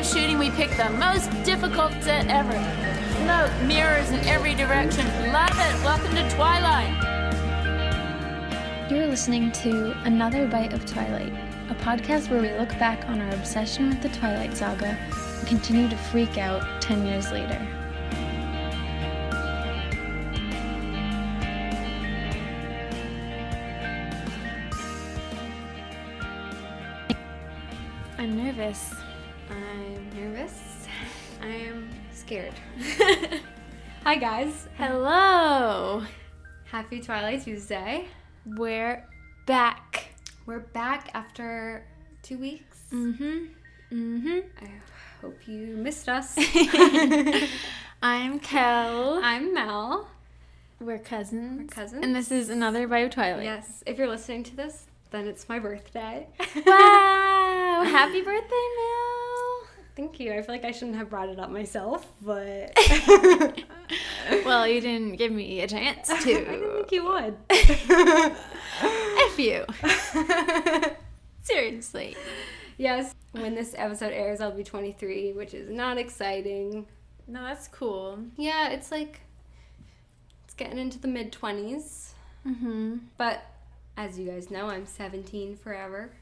of shooting, we picked the most difficult set ever. Smoke, mirrors in every direction. Love it. Welcome to Twilight. You're listening to Another Bite of Twilight, a podcast where we look back on our obsession with the Twilight saga and continue to freak out 10 years later. I'm nervous. I'm nervous. I'm scared. Hi guys. Hello. Happy Twilight Tuesday. We're back. We're back after 2 weeks. I hope you missed us. I'm Kel. I'm Mel. We're cousins. We're cousins. And this is Another Bite of Twilight. Yes. If you're listening to this, then it's my birthday. Wow. Happy birthday, Mel. Thank you. I feel like I shouldn't have brought it up myself, but... Well, you didn't give me a chance to. I didn't think you would. F you. Seriously. Yes. When this episode airs, I'll be 23, which is not exciting. No, that's cool. Yeah, it's getting into the mid-20s. Mm-hmm. But as you guys know, I'm 17 forever.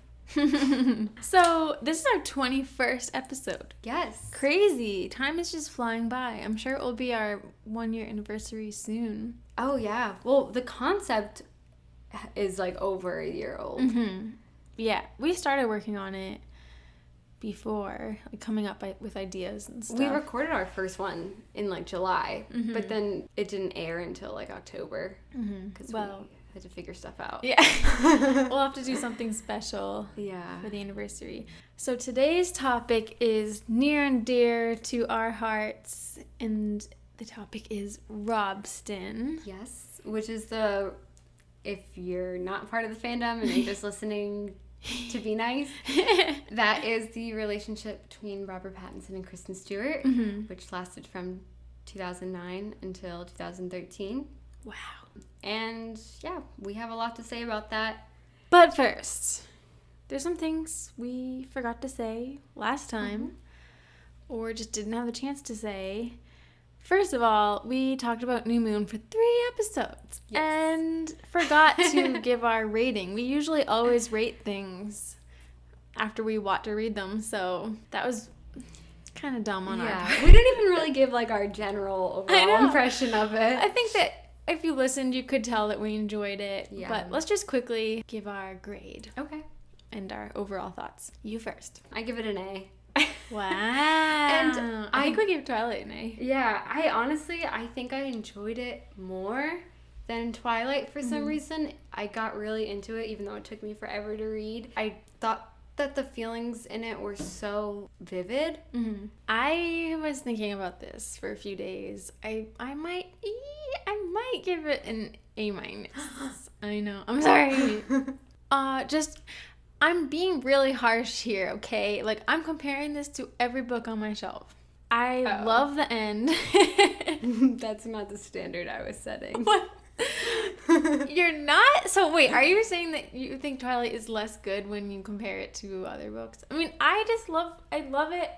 So, this is our 21st episode. Yes. Crazy. Time is just flying by. I'm sure it will be our 1-year anniversary soon. Oh, yeah. Well, the concept is over a year old. Mm-hmm. Yeah, we started working on it before, coming up with ideas and stuff. We recorded our first one in July, Mm-hmm. but then it didn't air until October because we had to figure stuff out. Yeah. We'll have to do something special for the anniversary. So today's topic is near and dear to our hearts, and the topic is Robsten. Yes, which is if you're not part of the fandom and you're just listening to be nice, that is the relationship between Robert Pattinson and Kristen Stewart, which lasted from 2009 until 2013. Wow. And yeah, we have a lot to say about that. But first, there's some things we forgot to say last time, or just didn't have the chance to say. First of all, we talked about New Moon for 3 episodes and forgot to give our rating. We usually always rate things after we want to read them, so that was kind of dumb on our part. We didn't even really give our general overall impression of it. I think that if you listened, you could tell that we enjoyed it. Yeah. But let's just quickly give our grade. Okay. And our overall thoughts. You first. I give it an A. Wow. And I think we gave Twilight an A. Yeah, I think I enjoyed it more than Twilight for some reason. I got really into it, even though it took me forever to read. I thought that the feelings in it were so vivid. Mm-hmm. I was thinking about this for a few days. I might give it an A-. I know. I'm sorry. I'm being really harsh here, okay? I'm comparing this to every book on my shelf. I love the end. That's not the standard I was setting. What? You're not? So wait, are you saying that you think Twilight is less good when you compare it to other books? I mean, I love it,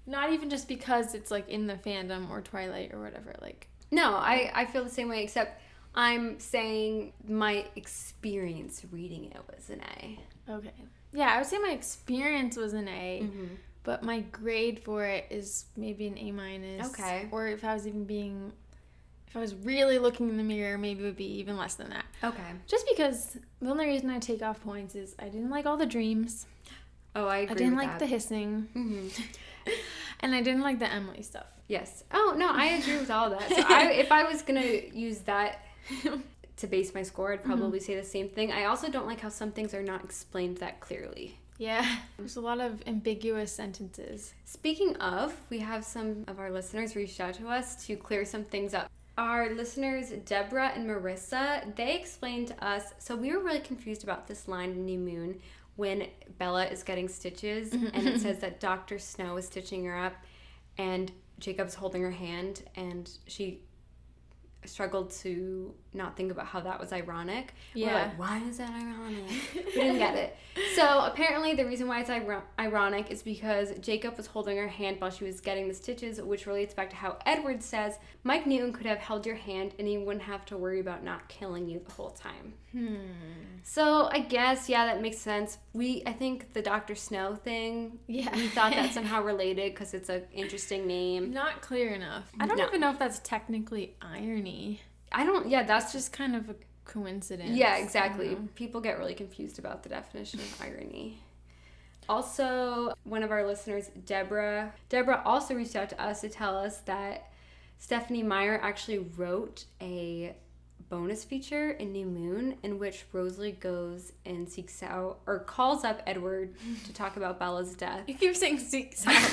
not even just because it's in the fandom or Twilight or whatever. No, I feel the same way, except I'm saying my experience reading it was an A. Okay. Yeah, I would say my experience was an A, but my grade for it is maybe an A-. Okay. Or if I was really looking in the mirror, maybe it would be even less than that. Okay. Just because the only reason I take off points is I didn't like all the dreams. Oh, I agree. I didn't with like that. the hissing. Mm-hmm. And I didn't like the Emily stuff. Yes. Oh, no, I agree with all that. So if I was going to use that to base my score, I'd probably say the same thing. I also don't like how some things are not explained that clearly. Yeah, there's a lot of ambiguous sentences. Speaking of, we have some of our listeners reached out to us to clear some things up. Our listeners, Deborah and Marissa, they explained to us, so we were really confused about this line in New Moon when Bella is getting stitches, and it says that Dr. Snow is stitching her up, and Jacob's holding her hand, and she struggled to not think about how that was ironic. Yeah. We're like, why is that ironic? We didn't get it. So apparently the reason why it's ironic is because Jacob was holding her hand while she was getting the stitches, which relates back to how Edward says Mike Newton could have held your hand and he wouldn't have to worry about not killing you the whole time. So I guess, yeah, that makes sense. I think the Dr. Snow thing, we thought that somehow related because it's an interesting name. Not clear enough. I don't even know if that's technically irony. That's just kind of a coincidence. Yeah, exactly. People get really confused about the definition of irony. Also, one of our listeners, Deborah also reached out to us to tell us that Stephenie Meyer actually wrote a bonus feature in New Moon in which Rosalie goes and seeks out or calls up Edward to talk about Bella's death. You keep saying seeks out.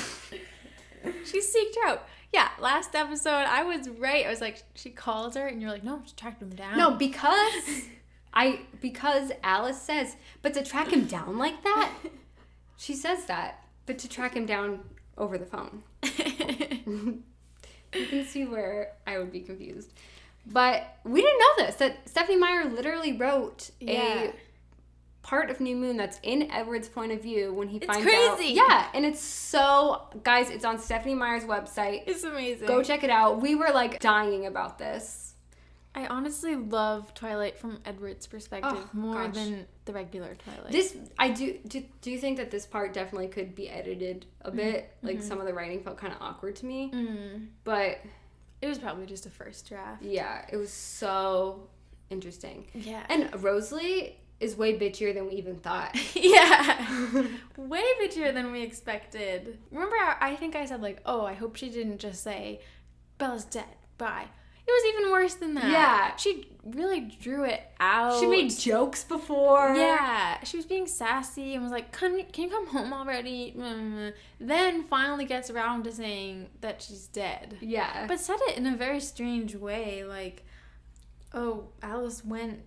She seeked her out. Yeah, last episode I was right. I was like, she calls her and you're like, no, she tracked him down. No, because Alice says, but to track him down like that? She says that, but to track him down over the phone. You can see where I would be confused. But we didn't know this, that Stephenie Meyer literally wrote a part of New Moon that's in Edward's point of view when he finds out. Crazy. Yeah, and it's so, guys, it's on Stephenie Meyer's website. It's amazing. Go check it out. We were like dying about this. I honestly love Twilight from Edward's perspective more than the regular Twilight. Do you think that this part definitely could be edited a bit? Like some of the writing felt kind of awkward to me. But it was probably just a first draft. Yeah, it was so interesting. Yeah. And Rosalie is way bitchier than we even thought. Yeah. Way bitchier than we expected. Remember, I think I said, like, oh, I hope she didn't just say, Bella's dead, bye. It was even worse than that. Yeah. She really drew it out. She made jokes before. Yeah. She was being sassy and was like, can you come home already? Then finally gets around to saying that she's dead. Yeah. But said it in a very strange way. Like, oh, Alice went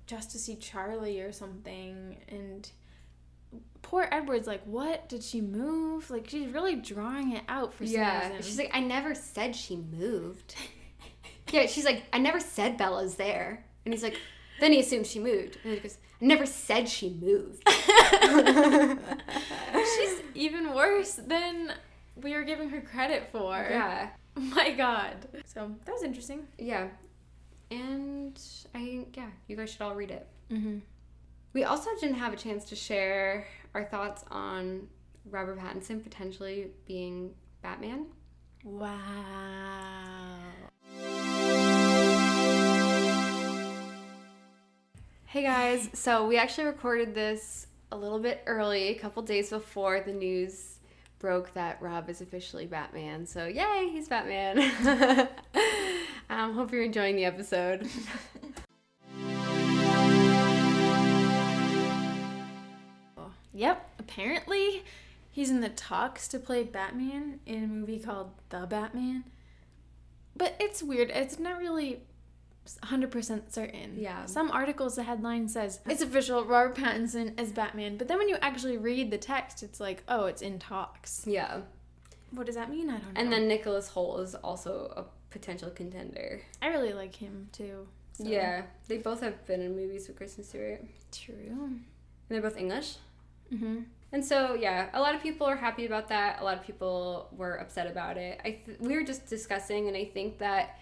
just to see Charlie or something. And poor Edward's like, what? Did she move? Like, she's really drawing it out for some reason. She's like, I never said she moved. Yeah, she's like, I never said Bella's there. And he's like, then he assumes she moved. And he goes, I never said she moved. She's even worse than we were giving her credit for. Yeah. Oh my God. So that was interesting. Yeah. And you guys should all read it. Mm-hmm. We also didn't have a chance to share our thoughts on Robert Pattinson potentially being Batman. Wow. Hey guys, so we actually recorded this a little bit early, a couple days before the news broke that Rob is officially Batman. So yay, he's Batman. Hope you're enjoying the episode. Yep, apparently he's in the talks to play Batman in a movie called The Batman. But it's weird. It's not really 100% certain. Yeah. Some articles, the headline says, it's official, Robert Pattinson as Batman. But then when you actually read the text, it's like, oh, it's in talks. Yeah. What does that mean? I don't know. And then Nicholas Hoult is also a potential contender. I really like him, too. So. Yeah. They both have been in movies with Kristen Stewart. True. And they're both English. Mm-hmm. And so, yeah, a lot of people are happy about that. A lot of people were upset about it. We were just discussing, and I think that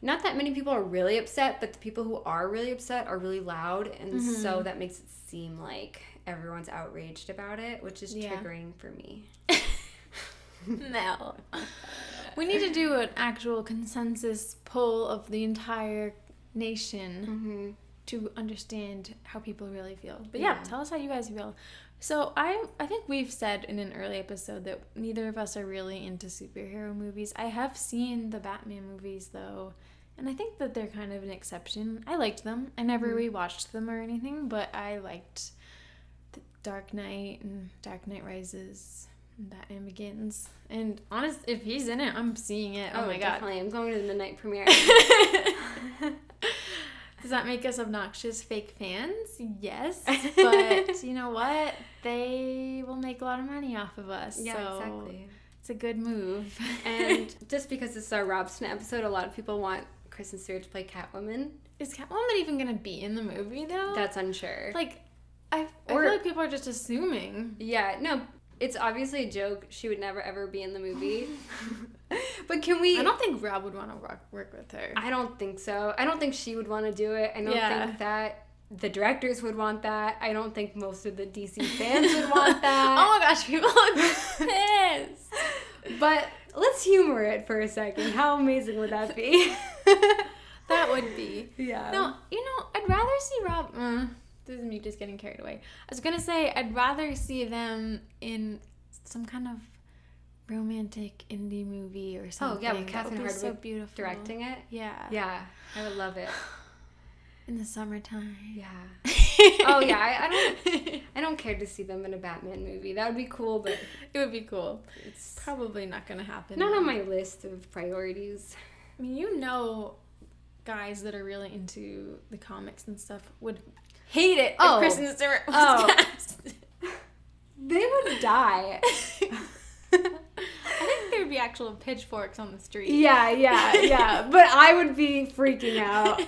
not that many people are really upset, but the people who are really upset are really loud, and so that makes it seem like everyone's outraged about it, which is triggering for me. No. We need to do an actual consensus poll of the entire nation to understand how people really feel. But yeah, tell us how you guys feel. So I think we've said in an early episode that neither of us are really into superhero movies. I have seen the Batman movies, though, and I think that they're kind of an exception. I liked them. I never rewatched them or anything, but I liked the Dark Knight and Dark Knight Rises and Batman Begins. And honest, if he's in it, I'm seeing it. Oh my God. Definitely. I'm going to the midnight premiere. Does that make us obnoxious fake fans? Yes. But you know what? They will make a lot of money off of us. Yeah, so exactly. It's a good move. And just because this is our Robsten episode, a lot of people want Kristen Stewart to play Catwoman. Is Catwoman even gonna be in the movie though? That's unsure. Like, I feel like people are just assuming. Yeah, no, it's obviously a joke. She would never ever be in the movie. But can we? I don't think Rob would want to work with her. I don't think so. I don't think she would want to do it. I don't think that the directors would want that. I don't think most of the DC fans would want that. Oh my gosh, people would be pissed. But let's humor it for a second. How amazing would that be? That would be. Yeah. No, I'd rather see Rob. This is me just getting carried away. I was gonna say I'd rather see them in some kind of romantic indie movie or something. Oh yeah, with Catherine Hardwicke so beautiful directing it. Yeah. Yeah, I would love it. In the summertime. Yeah. Oh yeah, I don't care to see them in a Batman movie. That would be cool, but it would be cool. It's probably not gonna happen. Not on my list of priorities. I mean, guys that are really into the comics and stuff would hate it if Kristen Stewart was cast. They would die. I think there would be actual pitchforks on the street. Yeah. But I would be freaking out.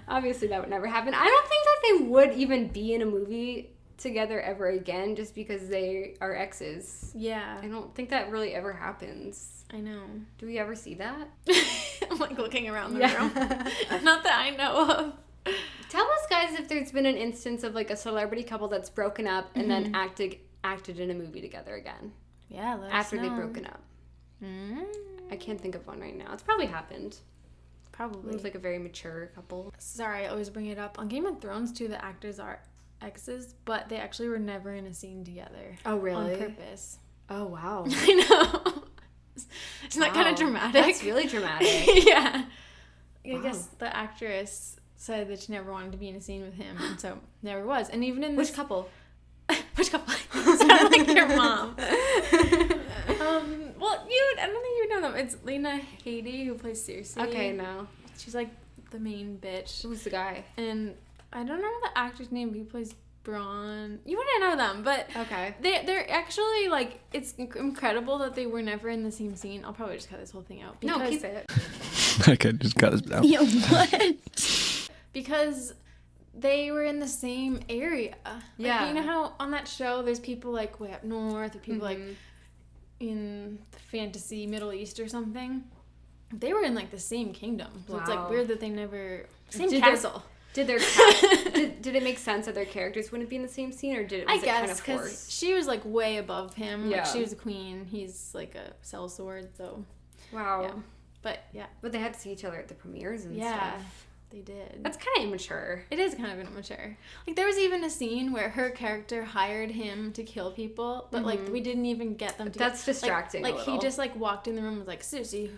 Obviously, that would never happen. I don't think that they would even be in a movie together ever again just because they are exes. Yeah. I don't think that really ever happens. I know. Do we ever see that? I'm like looking around the room. Not that I know of. Tell us, guys, if there's been an instance of like a celebrity couple that's broken up and then acted in a movie together again. Yeah, let us after know. they've broken up. I can't think of one right now. It's probably happened. Probably. It was like a very mature couple. Sorry, I always bring it up. On Game of Thrones, too, the actors are exes, but they actually were never in a scene together. Oh, really? On purpose. Oh, wow. I know. Isn't that kind of dramatic? That's really dramatic. Yeah. I guess the actress said that she never wanted to be in a scene with him, and so never was. And even in this... Which couple? Which couple? Sound like your mom. Well, I don't think you know them. It's Lena Headey who plays Cersei. Okay, no. She's like the main bitch. Who's the guy? And I don't know the actor's name, but he plays Braun. You wouldn't know them, but okay. They're actually like, it's incredible that they were never in the same scene. I'll probably just cut this whole thing out. No, keep it. Okay, just cut this out. Yeah, what? Because they were in the same area. Yeah. Like, you know how on that show there's people like way up north or people like in the fantasy Middle East or something? They were in like the same kingdom. So it's like weird that they never... Same castle. Did it make sense that their characters wouldn't be in the same scene, or was it kind of because forced? she was like way above him. Yeah. Like, she was a queen. He's like a sellsword, so... Wow. Yeah. But, yeah. But they had to see each other at the premieres and Yeah, stuff. they did. That's kind of immature. It is kind of immature. Like, there was even a scene where her character hired him to kill people, but, like, we didn't even get them to... That's distracting Like, a little. he just, like, walked in the room and was like, Susie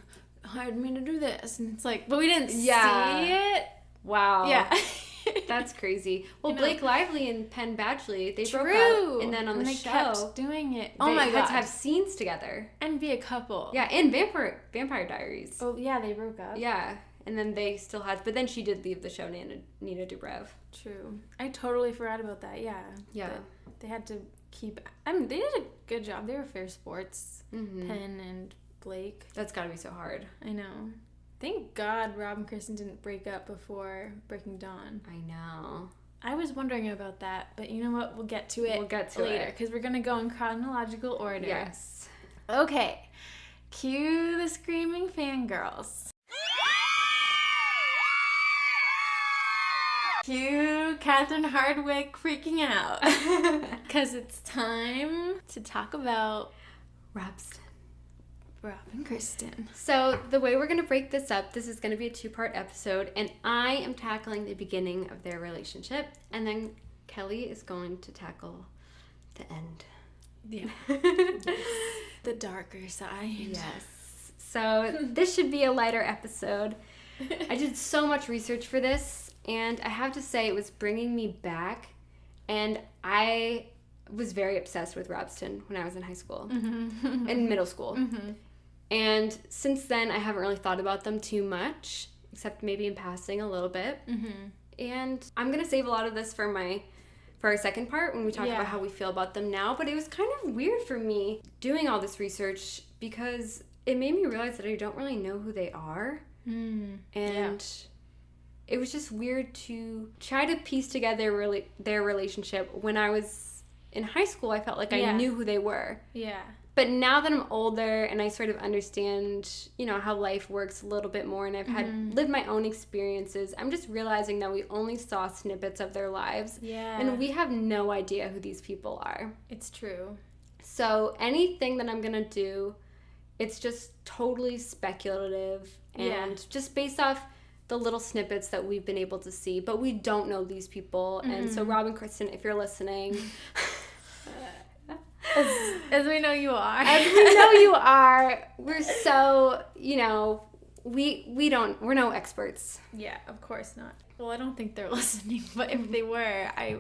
hired me to do this. And it's like, but we didn't see it. Wow. Yeah. That's crazy. Well, You know. Blake Lively and Penn Badgley, they broke True. up, and then on the they show, kept doing it. Oh they my had god. to have scenes together. And be a couple. Yeah, and Vampire Diaries. Oh, yeah, they broke up. Yeah, and then they still had, but then she did leave the show, Nina Dobrev. True. I totally forgot about that, yeah. Yeah. But they had to keep... I mean, they did a good job. They were fair sports. Penn and Blake. That's gotta be so hard. I know. Thank God Rob and Kristen didn't break up before Breaking Dawn. I know. I was wondering about that, but you know what? We'll get to it later because we're going to go in chronological order. Yes. Okay. Cue the screaming fangirls. Cue Catherine Hardwicke freaking out. Because it's time to talk about Robsten. Rob and Kristen. So the way we're going to break this up, this is going to be a 2-part episode, and I am tackling the beginning of their relationship, and then Kelly is going to tackle the end. Yeah. The darker side. Yes. So this should be a lighter episode. I did so much research for this, and I have to say it was bringing me back, and I was very obsessed with Robsten when I was in high school, in middle school. And since then, I haven't really thought about them too much, except maybe in passing a little bit. And I'm going to save a lot of this for our second part when we talk about how we feel about them now. But it was kind of weird for me doing all this research because it made me realize that I don't really know who they are. And it was just weird to try to piece together their relationship. When I was in high school, I felt like I knew who they were. Yeah. But now that I'm older and I sort of understand, how life works a little bit more, and I've lived my own experiences, I'm just realizing that we only saw snippets of their lives. Yeah. And we have no idea who these people are. It's true. So anything that I'm going to do, it's just totally speculative and just based off the little snippets that we've been able to see. But we don't know these people. And so, Rob and Kristen, if you're listening... As we know you are. As we know you are, we're so, we're no experts. Yeah, of course not. Well, I don't think they're listening, but if they were, I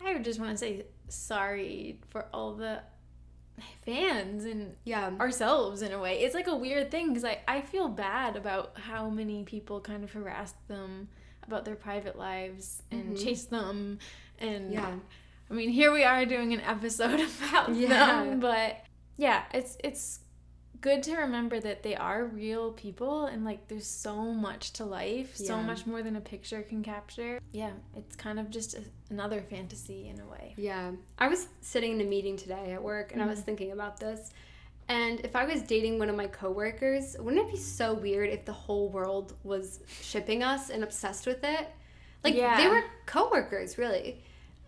would just want to say sorry for all the fans and ourselves in a way. It's like a weird thing because I feel bad about how many people kind of harassed them about their private lives and chased them and... I mean, here we are doing an episode about them, but it's good to remember that they are real people and like there's so much to life, so much more than a picture can capture. Yeah, it's kind of just another fantasy in a way. Yeah. I was sitting in a meeting today at work and I was thinking about this. And if I was dating one of my coworkers, wouldn't it be so weird if the whole world was shipping us and obsessed with it? Like they were coworkers, really.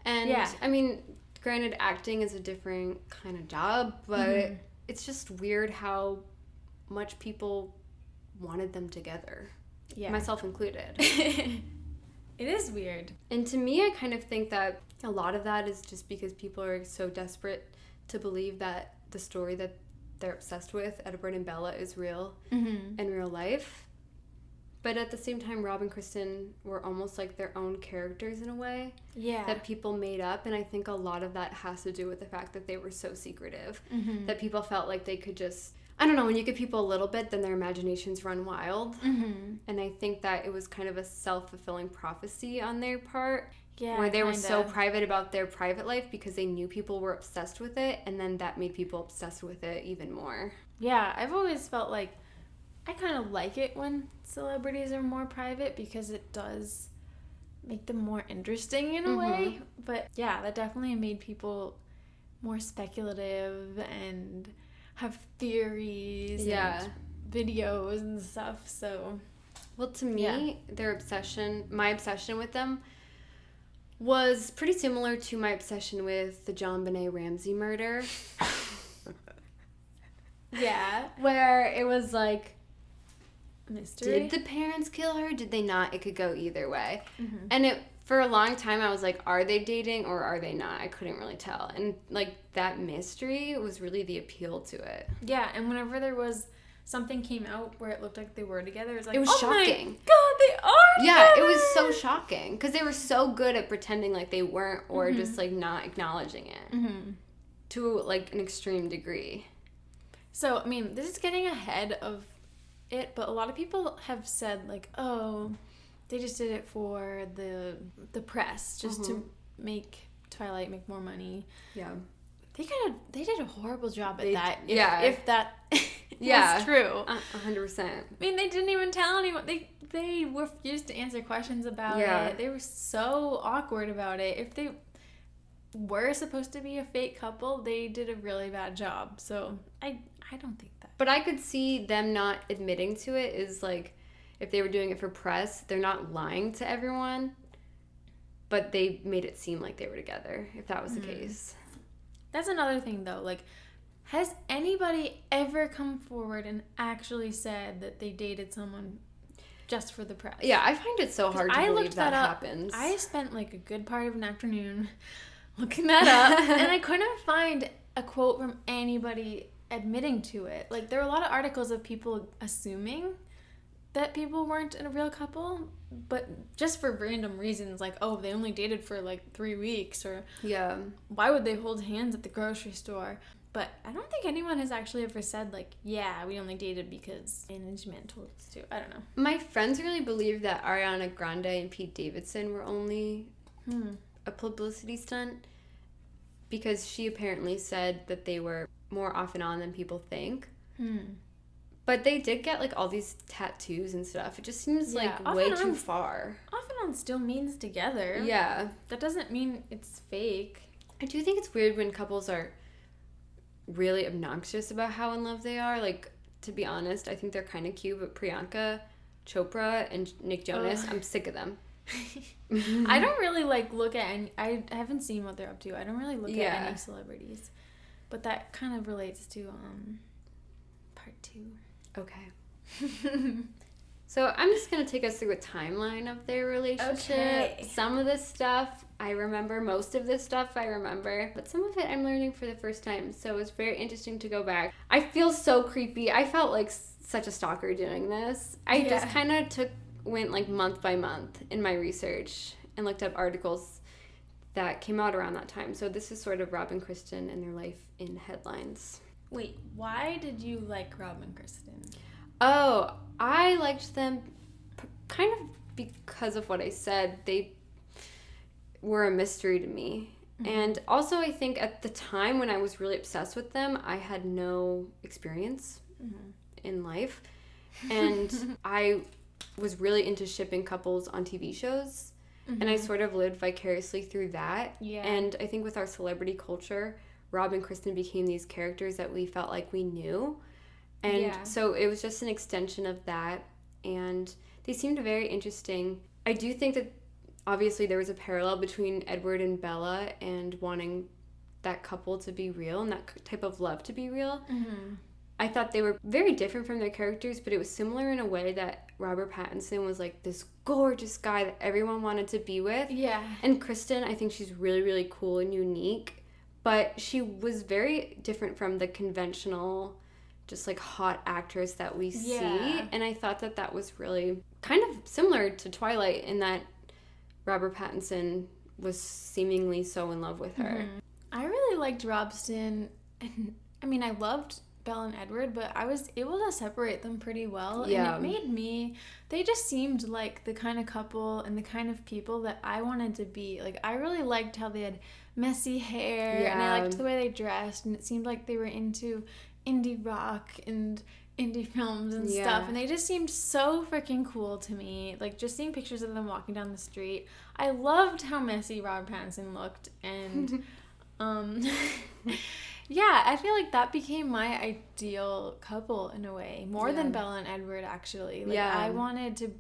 And, I mean, granted, acting is a different kind of job, but it's just weird how much people wanted them together, myself included. It is weird. And to me, I kind of think that a lot of that is just because people are so desperate to believe that the story that they're obsessed with, Edward and Bella, is real in real life. But at the same time, Rob and Kristen were almost like their own characters in a way that people made up. And I think a lot of that has to do with the fact that they were so secretive, that people felt like they could just, I don't know, when you give people a little bit, then their imaginations run wild. And I think that it was kind of a self-fulfilling prophecy on their part, where they were so private about their private life because they knew people were obsessed with it. And then that made people obsessed with it even more. Yeah, I've always felt like I kind of like it when celebrities are more private because it does make them more interesting in a way. But yeah, that definitely made people more speculative and have theories and videos and stuff. So, well, to me, my obsession with them was pretty similar to my obsession with the JonBenet Ramsey murder. Where it was like, mystery. Did the parents kill her? Did they not? It could go either way. And for a long time, I was like, are they dating or are they not? I couldn't really tell. And like that mystery was really the appeal to it. Yeah, and whenever there was something came out where it looked like they were together, it was like, it was shocking. My God, they are together! Yeah, it was so shocking because they were so good at pretending like they weren't or just like not acknowledging it to like an extreme degree. So, I mean, this is getting ahead of it, but a lot of people have said like, oh, they just did it for the press, just to make Twilight make more money. Yeah, they did a horrible job at that. If that was true, 100%. I mean, they didn't even tell anyone. They refused to answer questions about it. They were so awkward about it. If they were supposed to be a fake couple, they did a really bad job. So I don't think that. But I could see them not admitting to it is like, if they were doing it for press, they're not lying to everyone, but they made it seem like they were together, if that was the case. That's another thing, though. Like, has anybody ever come forward and actually said that they dated someone just for the press? Yeah, I find it so hard to believe that happens. I spent like a good part of an afternoon looking that up, and I couldn't find a quote from anybody admitting to it. Like, there were a lot of articles of people assuming that people weren't a real couple, but just for random reasons, like, oh, they only dated for like 3 weeks, or why would they hold hands at the grocery store? But I don't think anyone has actually ever said like, yeah, we only dated because management told us to. I don't know. My friends really believe that Ariana Grande and Pete Davidson were only a publicity stunt, because she apparently said that they were more off and on than people think. But they did get, like, all these tattoos and stuff. It just seems, like, way too far. Off and on still means together. Yeah. That doesn't mean it's fake. I do think it's weird when couples are really obnoxious about how in love they are. Like, to be honest, I think they're kind of cute, but Priyanka Chopra and Nick Jonas, I'm sick of them. I don't really, like, look at any... I haven't seen what they're up to. I don't really look at any celebrities. But that kind of relates to part 2. Okay. So I'm just going to take us through a timeline of their relationship. Okay. Some of this stuff I remember. Most of this stuff I remember. But some of it I'm learning for the first time. So it's very interesting to go back. I feel so creepy. I felt like such a stalker doing this. I just kind of went like month by month in my research and looked up articles that came out around that time. So this is sort of Rob and Kristen and their life in headlines. Wait, why did you like Rob and Kristen? Oh, I liked them kind of because of what I said. They were a mystery to me. Mm-hmm. And also I think at the time when I was really obsessed with them, I had no experience in life. And I was really into shipping couples on TV shows. And I sort of lived vicariously through that. Yeah. And I think with our celebrity culture, Rob and Kristen became these characters that we felt like we knew. And so it was just an extension of that. And they seemed very interesting. I do think that obviously there was a parallel between Edward and Bella and wanting that couple to be real and that type of love to be real. Mm-hmm. I thought they were very different from their characters, but it was similar in a way that Robert Pattinson was like this gorgeous guy that everyone wanted to be with. Yeah. And Kristen, I think she's really, really cool and unique, but she was very different from the conventional, just like hot actress that we see. And I thought that that was really kind of similar to Twilight in that Robert Pattinson was seemingly so in love with her. Mm-hmm. I really liked Robsten, and I mean, I loved Belle and Edward, but I was able to separate them pretty well. Yeah. And it made me, they just seemed like the kind of couple and the kind of people that I wanted to be. Like, I really liked how they had messy hair, and I liked the way they dressed, and it seemed like they were into indie rock and indie films and stuff, and they just seemed so freaking cool to me. Like, just seeing pictures of them walking down the street, I loved how messy Robert Pattinson looked, and yeah, I feel like that became my ideal couple in a way, more than Bella and Edward, actually. Like, I wanted to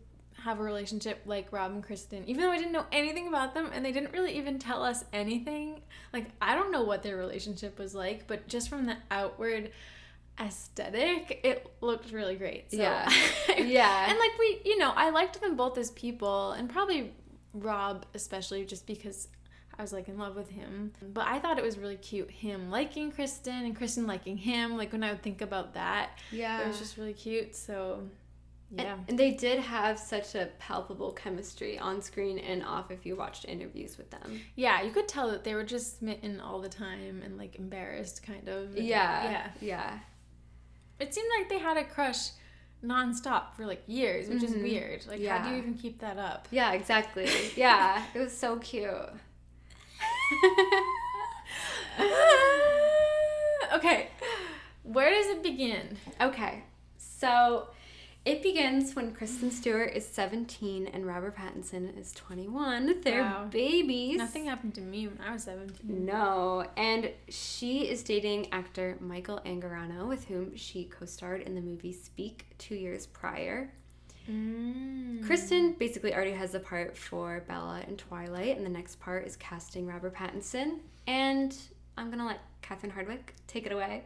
have a relationship like Rob and Kristen, even though I didn't know anything about them, and they didn't really even tell us anything. Like, I don't know what their relationship was like, but just from the outward aesthetic, it looked really great. So, yeah. And like, we, you know, I liked them both as people, and probably Rob especially just because I was like in love with him. But I thought it was really cute, him liking Kristen and Kristen liking him. Like, when I would think about that, it was just really cute. So yeah. And they did have such a palpable chemistry on screen and off if you watched interviews with them. Yeah, you could tell that they were just smitten all the time and like embarrassed kind of. Yeah. It seemed like they had a crush nonstop for like years, which is weird. Like, how do you even keep that up? Yeah, exactly. Yeah, it was so cute. Okay, where does it begin? Okay, so it begins when Kristen Stewart is 17 and Robert Pattinson is 21. They're babies. Nothing happened to me when I was 17. No, and she is dating actor Michael Angarano, with whom she co-starred in the movie Speak 2 years prior. Kristen basically already has the part for Bella in Twilight, and the next part is casting Robert Pattinson. And I'm gonna let Catherine Hardwick take it away.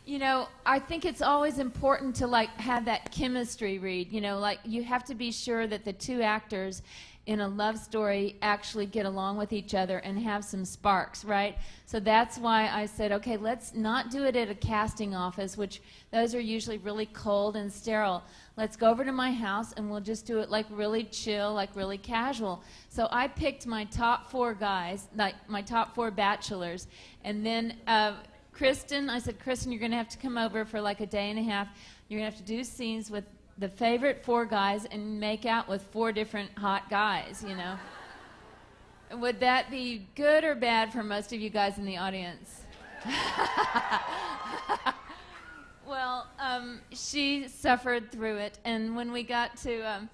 You know, I think it's always important to like have that chemistry read. You know, like, you have to be sure that the two actors in a love story actually get along with each other and have some sparks, right? So that's why I said, okay, let's not do it at a casting office, which those are usually really cold and sterile. Let's go over to my house and we'll just do it like really chill, like really casual. So I picked my top 4 guys, like my top 4 bachelors, and then Kristen, I said, Kristen, you're going to have to come over for like a day and a half. You're going to have to do scenes with the favorite 4 guys and make out with 4 different hot guys, you know. Would that be good or bad for most of you guys in the audience? Well, she suffered through it, and when we got to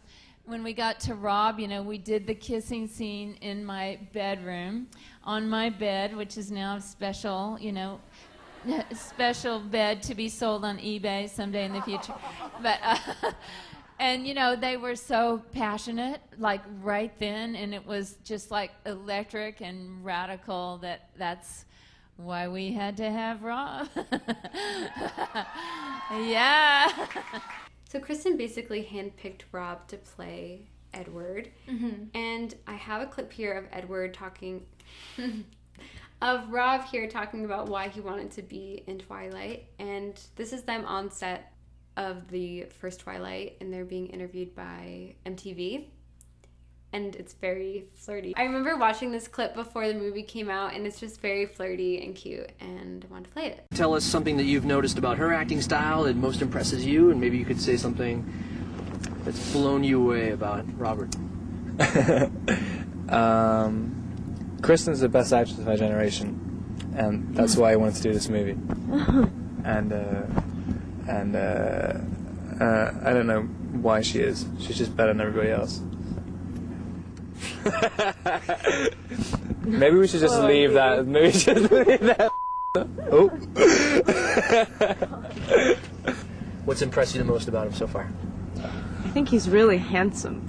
Rob, we did the kissing scene in my bedroom, on my bed, which is now a special, special bed to be sold on eBay someday in the future. But and they were so passionate, like right then, and it was just like electric and radical. That's why we had to have Rob. Yeah. So Kristen basically handpicked Rob to play Edward. And I have a clip here of Edward talking, of Rob here talking about why he wanted to be in Twilight. And this is them on set of the first Twilight, and they're being interviewed by MTV. And it's very flirty. I remember watching this clip before the movie came out, and it's just very flirty and cute, and I wanted to play it. Tell us something that you've noticed about her acting style that most impresses you, and maybe you could say something that's blown you away about Robert. Kristen's the best actress of our generation, and that's why I wanted to do this movie. And I don't know why she is. She's just better than everybody else. Maybe we should just leave that. Maybe we should just leave that. Oh. What's impressed you the most about him so far? I think he's really handsome.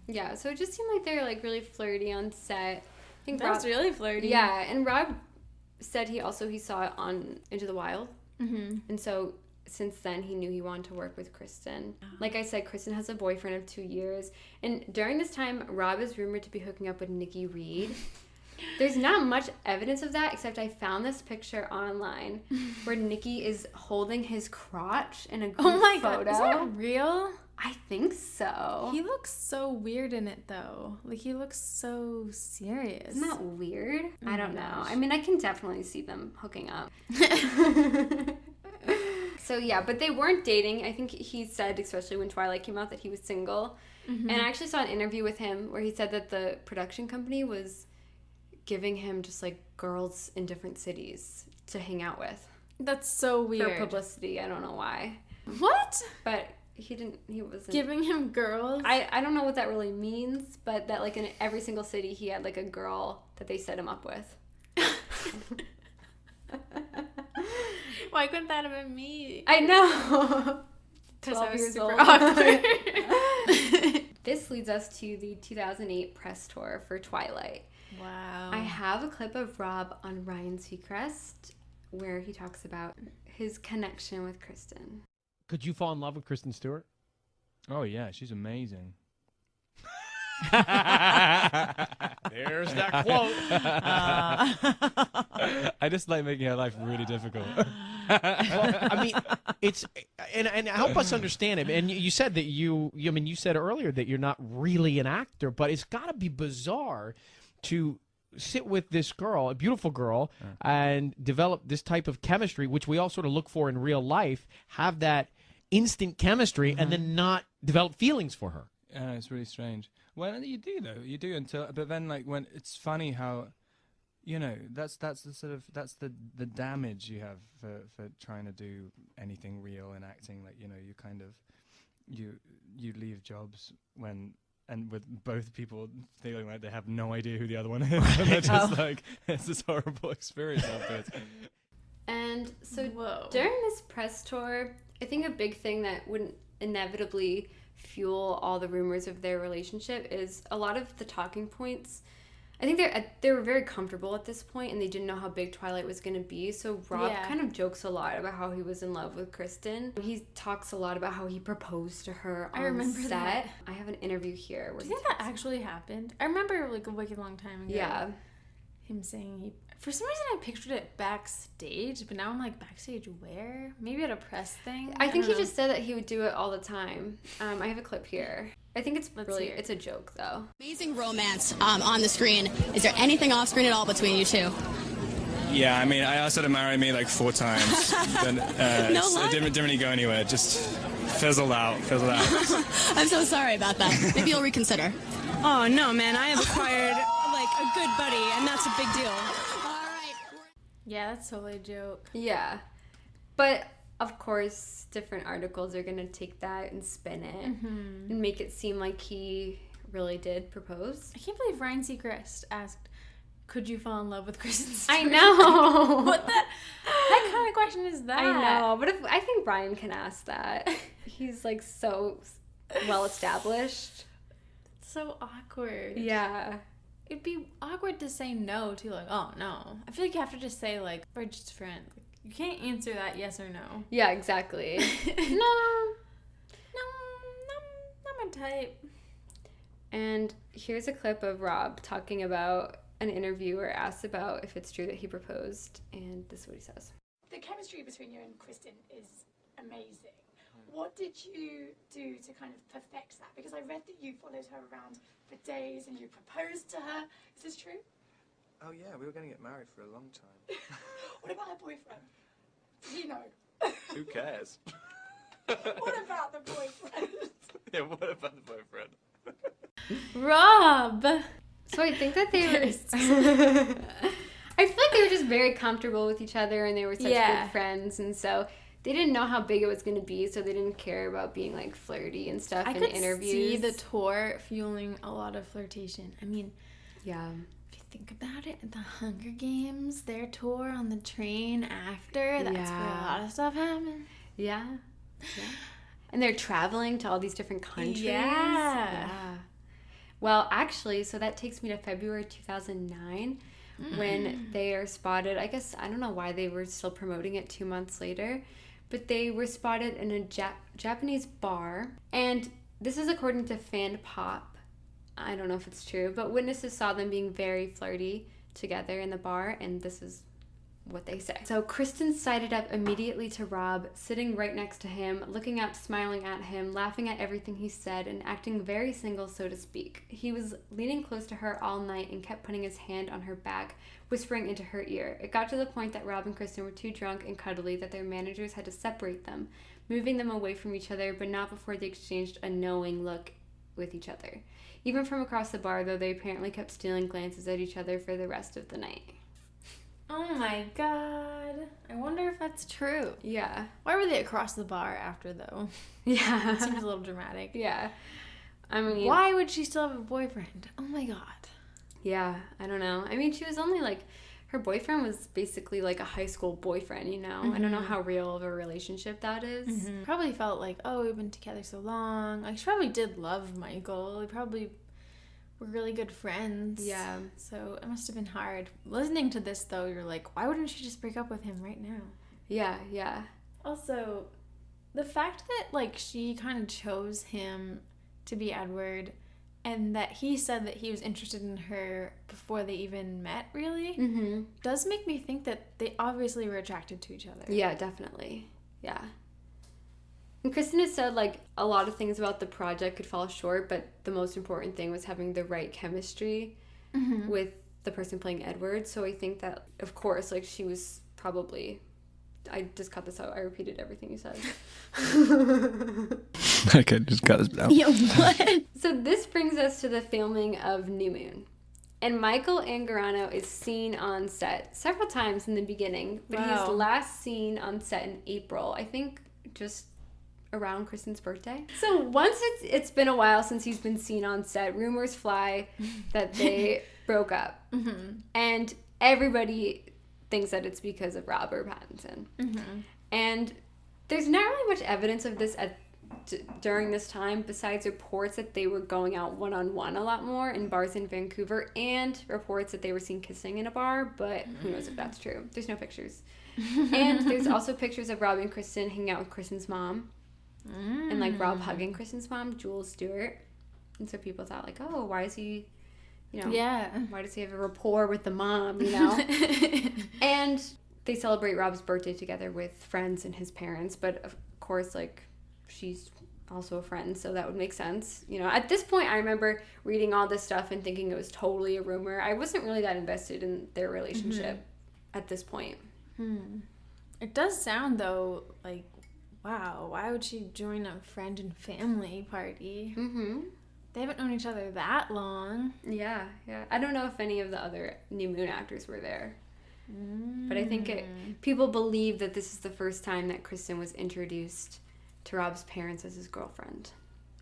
Yeah, so it just seemed like they were like really flirty on set. I think That's really flirty. Yeah, and Rob said he saw it on Into the Wild. And so since then he knew he wanted to work with Kristen. Like I said, Kristen has a boyfriend of 2 years, and during this time Rob is rumored to be hooking up with Nikki Reed. There's not much evidence of that, except I found this picture online where Nikki is holding his crotch in a group photo. God, is that real? I think so. He looks so weird in it, though. Like, he looks so serious. Isn't that weird? I don't know. I mean, I can definitely see them hooking up. So, yeah, but they weren't dating. I think he said, especially when Twilight came out, that he was single. And I actually saw an interview with him where he said that the production company was giving him just, like, girls in different cities to hang out with. That's so weird. For publicity. I don't know why. What? But he wasn't giving him girls? I don't know what that really means, but that like in every single city he had like a girl that they set him up with. Why couldn't that have been me? I know. 12 years super old. awkward. This leads us to the 2008 press tour for Twilight. Wow. I have a clip of Rob on Ryan Seacrest where he talks about his connection with Kristen. Could you fall in love with Kristen Stewart? Oh, yeah, she's amazing. There's that quote. I just like making her life really difficult. Well, I mean, it's and help us understand it. And you said that you said earlier that you're not really an actor, but it's got to be bizarre to sit with this girl, a beautiful girl, and develop this type of chemistry, which we all sort of look for in real life, have that instant chemistry, and then not develop feelings for her. Yeah, it's really strange. Well, you do though. You do but then like when it's funny how, that's the damage you have for trying to do anything real in acting. Like, you kind of, you leave jobs and with both people feeling like they have no idea who the other one is. And they're just like, it's this horrible experience afterwards. And so during this press tour, I think a big thing that wouldn't inevitably fuel all the rumors of their relationship is a lot of the talking points. I think they were very comfortable at this point, and they didn't know how big Twilight was going to be. So Rob kind of jokes a lot about how he was in love with Kristen. He talks a lot about how he proposed to her on set. That. I have an interview here. Do you think that actually happened? I remember like a wicked long time ago. Yeah. Him saying for some reason I pictured it backstage, but now I'm like, backstage where? Maybe at a press thing? I think he just said that he would do it all the time. I have a clip here. I think it's it's a joke though. Amazing romance on the screen. Is there anything off screen at all between you two? Yeah, I mean, I asked her to marry me like 4 times. Then, it didn't really go anywhere. It just fizzled out. I'm so sorry about that. Maybe you'll reconsider. Oh, no, man. I have acquired, like, a good buddy, and that's a big deal. Yeah, that's totally a joke. Yeah. But of course, different articles are going to take that and spin it and make it seem like he really did propose. I can't believe Ryan Seacrest asked, could you fall in love with Kristen Stewart? I know. What the heck kind of question is that? I know, but I think Brian can ask that. He's like so well established. It's so awkward. Yeah. It'd be awkward to say no to, like, oh, no. I feel like you have to just say, like, we're just friends. You can't answer that yes or no. Yeah, exactly. No, not my type. And here's a clip of Rob talking about an interviewer asked about if it's true that he proposed, and this is what he says. The chemistry between you and Kristen is amazing. What did you do to kind of perfect that? Because I read that you followed her around for days and you proposed to her. Is this true? Oh yeah, we were going to get married for a long time. What about her boyfriend? Did he know? Who cares? What about the boyfriend? Yeah, what about the boyfriend? Rob! So I think that they were... I feel like they were just very comfortable with each other and they were such good friends, and so they didn't know how big it was going to be, so they didn't care about being like flirty and stuff in interviews. I could see the tour fueling a lot of flirtation. I mean, yeah. If you think about it, the Hunger Games, their tour on the train after, that's where a lot of stuff happened. Yeah. And they're traveling to all these different countries. Yeah. Well, actually, so that takes me to February 2009 when they are spotted. I guess, I don't know why they were still promoting it 2 months later, but they were spotted in a Japanese bar. And this is according to Fan Pop. I don't know if it's true, but witnesses saw them being very flirty together in the bar, and this is what they say. So Kristen sided up immediately to Rob, sitting right next to him, looking up, smiling at him, laughing at everything he said, and acting very single, so to speak. He was leaning close to her all night and kept putting his hand on her back, whispering into her ear. It got to the point that Rob and Kristen were too drunk and cuddly that their managers had to separate them, moving them away from each other, but not before they exchanged a knowing look with each other. Even from across the bar, though, they apparently kept stealing glances at each other for the rest of the night. Oh my god. I wonder if that's true. Yeah. Why were they across the bar after, though? Yeah. It seems a little dramatic. Yeah. I mean... Why would she still have a boyfriend? Oh my god. Yeah, I don't know. I mean, she was only like... Her boyfriend was basically like a high school boyfriend, you know? I don't know how real of a relationship that is. Probably felt like, oh, we've been together so long. Like, she probably did love Michael. They probably... were really good friends. Yeah. So it must have been hard. Listening to this, though, you're like, why wouldn't she just break up with him right now? Yeah, yeah. Also, the fact that, like, she kind of chose him to be Edward and that he said that he was interested in her before they even met, really, does make me think that they obviously were attracted to each other. Yeah, definitely. Yeah. And Kristen has said, like, a lot of things about the project could fall short, but the most important thing was having the right chemistry with the person playing Edward. So I think that, of course, like, she was probably... I just cut this out. I repeated everything you said. Okay, just cut this out. Yo, what? So this brings us to the filming of New Moon. And Michael Angarano is seen on set several times in the beginning, but he's last seen on set in April. I think just... around Kristen's birthday. So once it's been a while since he's been seen on set, rumors fly that they broke up. And everybody thinks that it's because of Robert Pattinson. And there's not really much evidence of this during this time, besides reports that they were going out one-on-one a lot more in bars in Vancouver, and reports that they were seen kissing in a bar, but who knows if that's true. There's no pictures. And there's also pictures of Rob and Kristen hanging out with Kristen's mom. And like Rob hugging Kristen's mom, Jules Stewart. And so people thought like, oh, why is he, you know, why does he have a rapport with the mom, you know? And they celebrate Rob's birthday together with friends and his parents, but of course, like, she's also a friend, so that would make sense. You know, at this point, I remember reading all this stuff and thinking it was totally a rumor. I wasn't really that invested in their relationship at this point. It does sound, though, like, wow, why would she join a friend and family party? They haven't known each other that long. Yeah, yeah. I don't know if any of the other New Moon actors were there. But I think people believe that this is the first time that Kristen was introduced to Rob's parents as his girlfriend.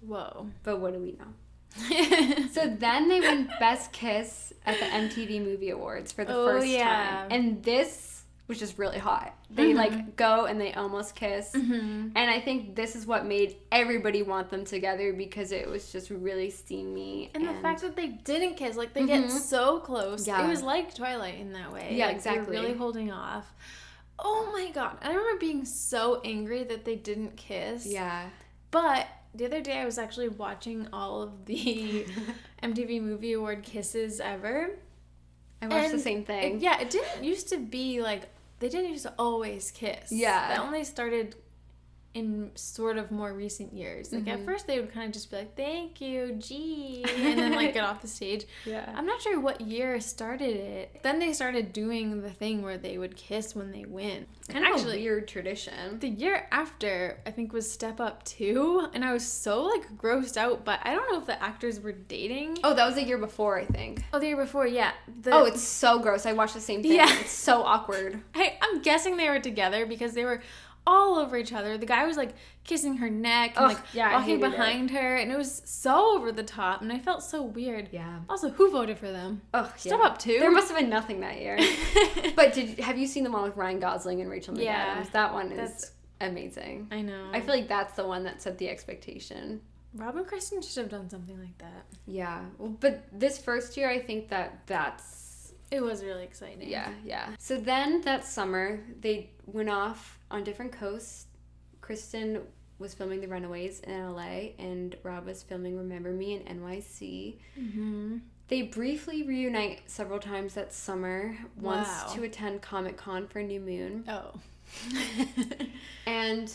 Whoa. But what do we know? So then they win Best Kiss at the MTV Movie Awards for the first time. And this was just really hot. They like go and they almost kiss. And I think this is what made everybody want them together because it was just really steamy. And the fact that they didn't kiss, like they get so close. Yeah. It was like Twilight in that way. Yeah, like, exactly. They were really holding off. Oh my god. I remember being so angry that they didn't kiss. Yeah. But the other day I was actually watching all of the MTV Movie Award kisses ever. I watched the same thing. It didn't used to be like, they didn't used to always kiss. Yeah. That only started in sort of more recent years. Like at first they would kind of just be like, thank you, gee, and then like get off the stage. Yeah. I'm not sure what year started it. Then they started doing the thing where they would kiss when they win. Kind of a weird tradition. The year after, I think, was Step Up 2, and I was so like grossed out, but I don't know if the actors were dating. Oh, that was the year before, I think. Oh, the year before, yeah. Oh, it's so gross. I watched the same thing. Yeah. It's so awkward. I'm guessing they were together because they were all over each other. The guy was like kissing her neck and walking behind her, and it was so over the top, and I felt so weird. Yeah. Also, who voted for them? Oh, Step Up 2. There must have been nothing that year. But have you seen the one with Ryan Gosling and Rachel McAdams? Yeah, that one is amazing. I know. I feel like that's the one that set the expectation. Rob and Kristen should have done something like that. Yeah. Well, but this first year, I think that's... It was really exciting. Yeah. So then that summer, they went off on different coasts. Kristen was filming The Runaways in LA, and Rob was filming Remember Me in NYC. They briefly reunite several times that summer, once to attend Comic-Con for New Moon. Oh. And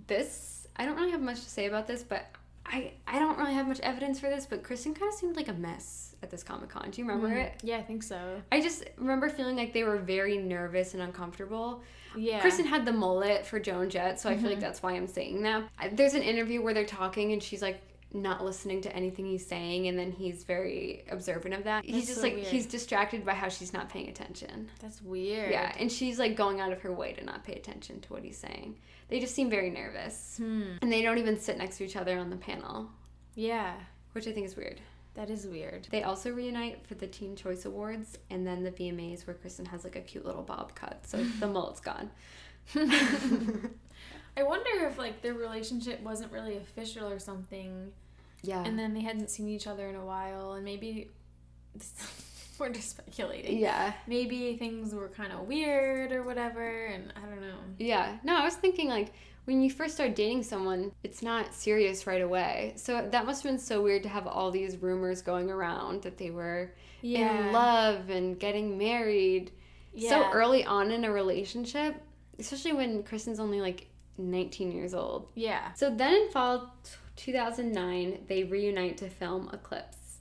this, I don't really have much to say about this, but I don't really have much evidence for this, but Kristen kind of seemed like a mess at this Comic-Con. Do you remember it? Yeah, I think so. I just remember feeling like they were very nervous and uncomfortable. Yeah. Kristen had the mullet for Joan Jett, so I feel like that's why I'm saying that. There's an interview where they're talking and she's like not listening to anything he's saying, and then he's very observant of that. He's just so like weird. He's distracted by how she's not paying attention. That's weird. Yeah, and she's like going out of her way to not pay attention to what he's saying. They just seem very nervous. And they don't even sit next to each other on the panel. Yeah. Which I think is weird. That is weird. They also reunite for the Teen Choice Awards and then the VMAs where Kristen has like a cute little bob cut. So the mullet's gone. I wonder if like their relationship wasn't really official or something. Yeah. And then they hadn't seen each other in a while, and maybe we're just speculating. Yeah. Maybe things were kind of weird or whatever, and I don't know. Yeah. No, I was thinking like when you first start dating someone, it's not serious right away. So that must have been so weird to have all these rumors going around that they were in love and getting married so early on in a relationship, especially when Kristen's only like 19 years old. Yeah. So then in fall 2009, they reunite to film Eclipse.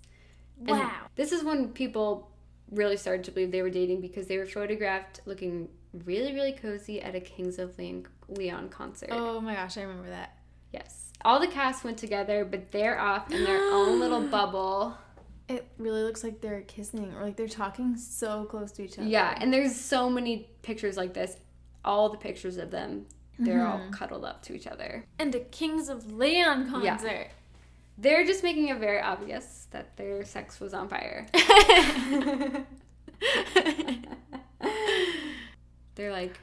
Wow. And this is when people really started to believe they were dating because they were photographed looking really, really cozy at a Kings of Leon concert. Oh my gosh, I remember that. Yes. All the cast went together, but they're off in their own little bubble. It really looks like they're kissing or like they're talking so close to each other. Yeah, and there's so many pictures like this. All the pictures of them, they're all cuddled up to each other. And a Kings of Leon concert. Yeah. They're just making it very obvious that their sex was on fire. They're like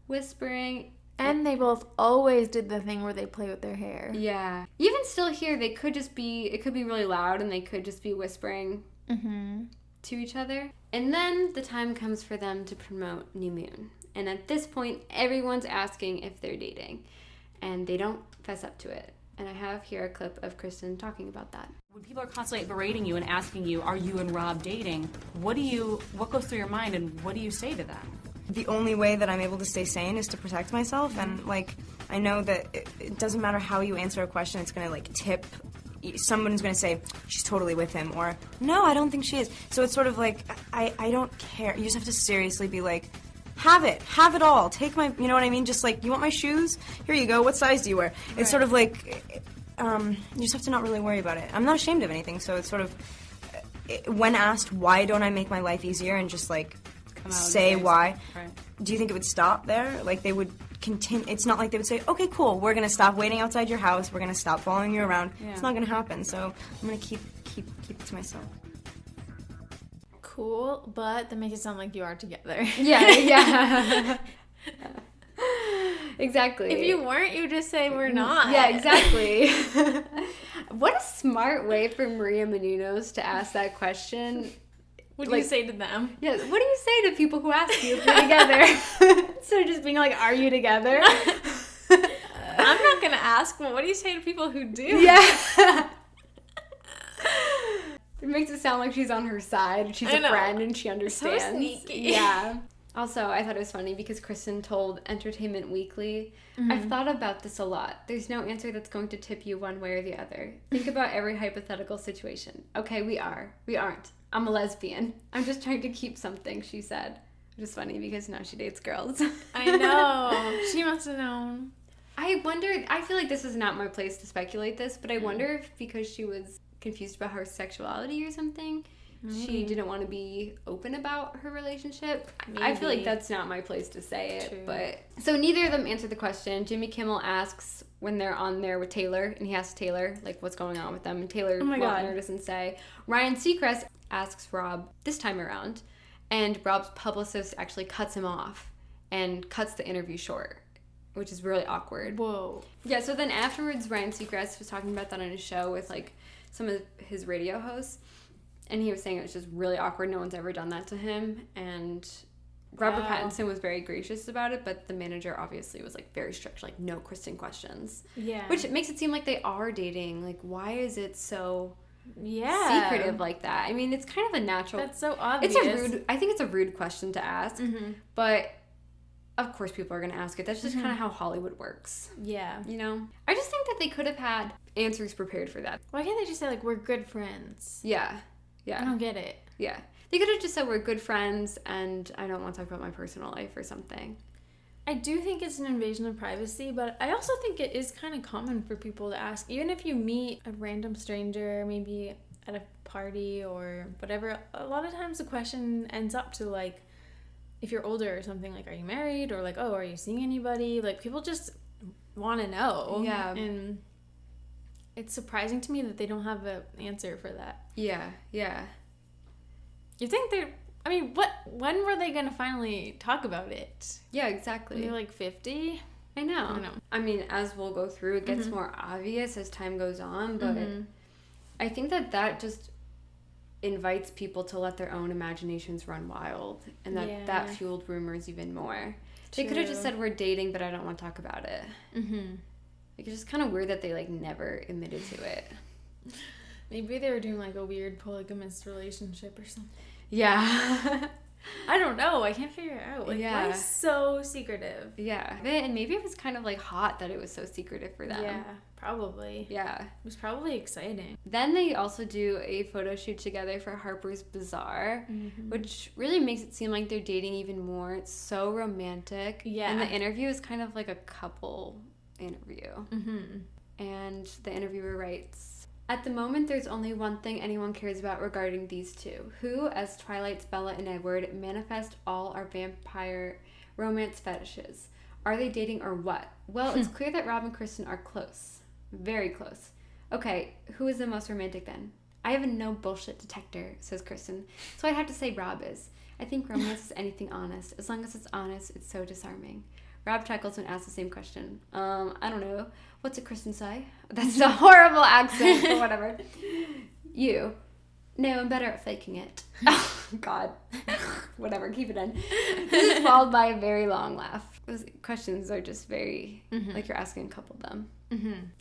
whispering. And they both always did the thing where they play with their hair. Yeah. Even still here, they could just be, it could be really loud and they could just be whispering to each other. And then the time comes for them to promote New Moon. And at this point, everyone's asking if they're dating. And they don't fess up to it. And I have here a clip of Kristen talking about that. When people are constantly berating you and asking you, are you and Rob dating? What goes through your mind and what do you say to them? The only way that I'm able to stay sane is to protect myself, and like I know that it doesn't matter how you answer a question, it's gonna like tip. Someone's gonna say she's totally with him, or no, I don't think she is. So it's sort of like I don't care. You just have to seriously be like, have it all. Take my, you know what I mean? Just like, you want my shoes? Here you go. What size do you wear? Right. It's sort of like you just have to not really worry about it. I'm not ashamed of anything, so it's sort of when asked why don't I make my life easier and just like say and why, right. do you think it would stop there? Like, they would continue. It's not like they would say, okay, cool, we're going to stop waiting outside your house, we're going to stop following you around. Yeah. It's not going to happen, so I'm going to keep it to myself. Cool, but that makes it sound like you are together. Yeah. Exactly. If you weren't, you just say we're not. Yeah, exactly. What a smart way for Maria Menounos to ask that question. What do you say to them? Yeah, what do you say to people who ask you if you're together? Instead of just being like, are you together? I'm not going to ask, but what do you say to people who do? Yeah. It makes it sound like she's on her side. She's a friend and she understands. So sneaky. Yeah. Also, I thought it was funny because Kristen told Entertainment Weekly, I've thought about this a lot. There's no answer that's going to tip you one way or the other. Think about every hypothetical situation. Okay, we are. We aren't. I'm a lesbian. I'm just trying to keep something, she said. Which is funny because now she dates girls. I know. She must have known. I wondered, I feel like this is not my place to speculate this, but I wonder if because she was confused about her sexuality or something, she didn't want to be open about her relationship. Maybe. I feel like that's not my place to say it. True. But so neither of them answered the question. Jimmy Kimmel asks when they're on there with Taylor, and he asks Taylor like what's going on with them, and Taylor Lautner doesn't say. Ryan Seacrest asks Rob this time around, and Rob's publicist actually cuts him off and cuts the interview short, which is really awkward. Whoa. Yeah, so then afterwards Ryan Seacrest was talking about that on his show with like some of his radio hosts, and he was saying it was just really awkward. No one's ever done that to him, and Robert Pattinson was very gracious about it, but the manager obviously was like very strict, like no Kristen questions. Yeah. Which makes it seem like they are dating. Like, why is it so secretive like that? I mean, it's kind of a natural. That's so obvious. I think it's a rude question to ask, but of course people are going to ask it. That's just kind of how Hollywood works. Yeah. You know? I just think that they could have had answers prepared for that. Why can't they just say, like, we're good friends? Yeah. Yeah. I don't get it. Yeah. They could have just said we're good friends and I don't want to talk about my personal life or something. I do think it's an invasion of privacy, but I also think it is kind of common for people to ask. Even if you meet a random stranger, maybe at a party or whatever, a lot of times the question ends up to, like, if you're older or something, like, are you married? Or, like, oh, are you seeing anybody? Like, people just want to know. Yeah. And it's surprising to me that they don't have an answer for that. Yeah, yeah. You think they're... I mean, when were they going to finally talk about it? Yeah, exactly. They're like 50? I know. I don't know. I mean, as we'll go through, it gets more obvious as time goes on, but I think that just invites people to let their own imaginations run wild, and that fueled rumors even more. They could have just said, we're dating, but I don't want to talk about it. Like, it's just kind of weird that they, like, never admitted to it. Maybe they were doing, like, a weird polygamous relationship or something. Yeah. I don't know. I can't figure it out. Like, why so secretive? Yeah. And maybe it was kind of, like, hot that it was so secretive for them. Yeah, probably. Yeah. It was probably exciting. Then they also do a photo shoot together for Harper's Bazaar, which really makes it seem like they're dating even more. It's so romantic. Yeah. And the interview is kind of like a couple interview. And the interviewer writes, at the moment, there's only one thing anyone cares about regarding these two. Who, as Twilight's Bella and Edward, manifest all our vampire romance fetishes? Are they dating or what? Well, it's clear that Rob and Kristen are close. Very close. Okay, who is the most romantic then? I have a no bullshit detector, says Kristen. So I'd have to say Rob is. I think romance is anything honest. As long as it's honest, it's so disarming. Rob chuckles when asked the same question. I don't know. What's a Kristen say? That's a horrible accent, but whatever. You. No, I'm better at faking it. Oh, God. Whatever, keep it in. This is followed by a very long laugh. Those questions are just very, like you're asking a couple of them.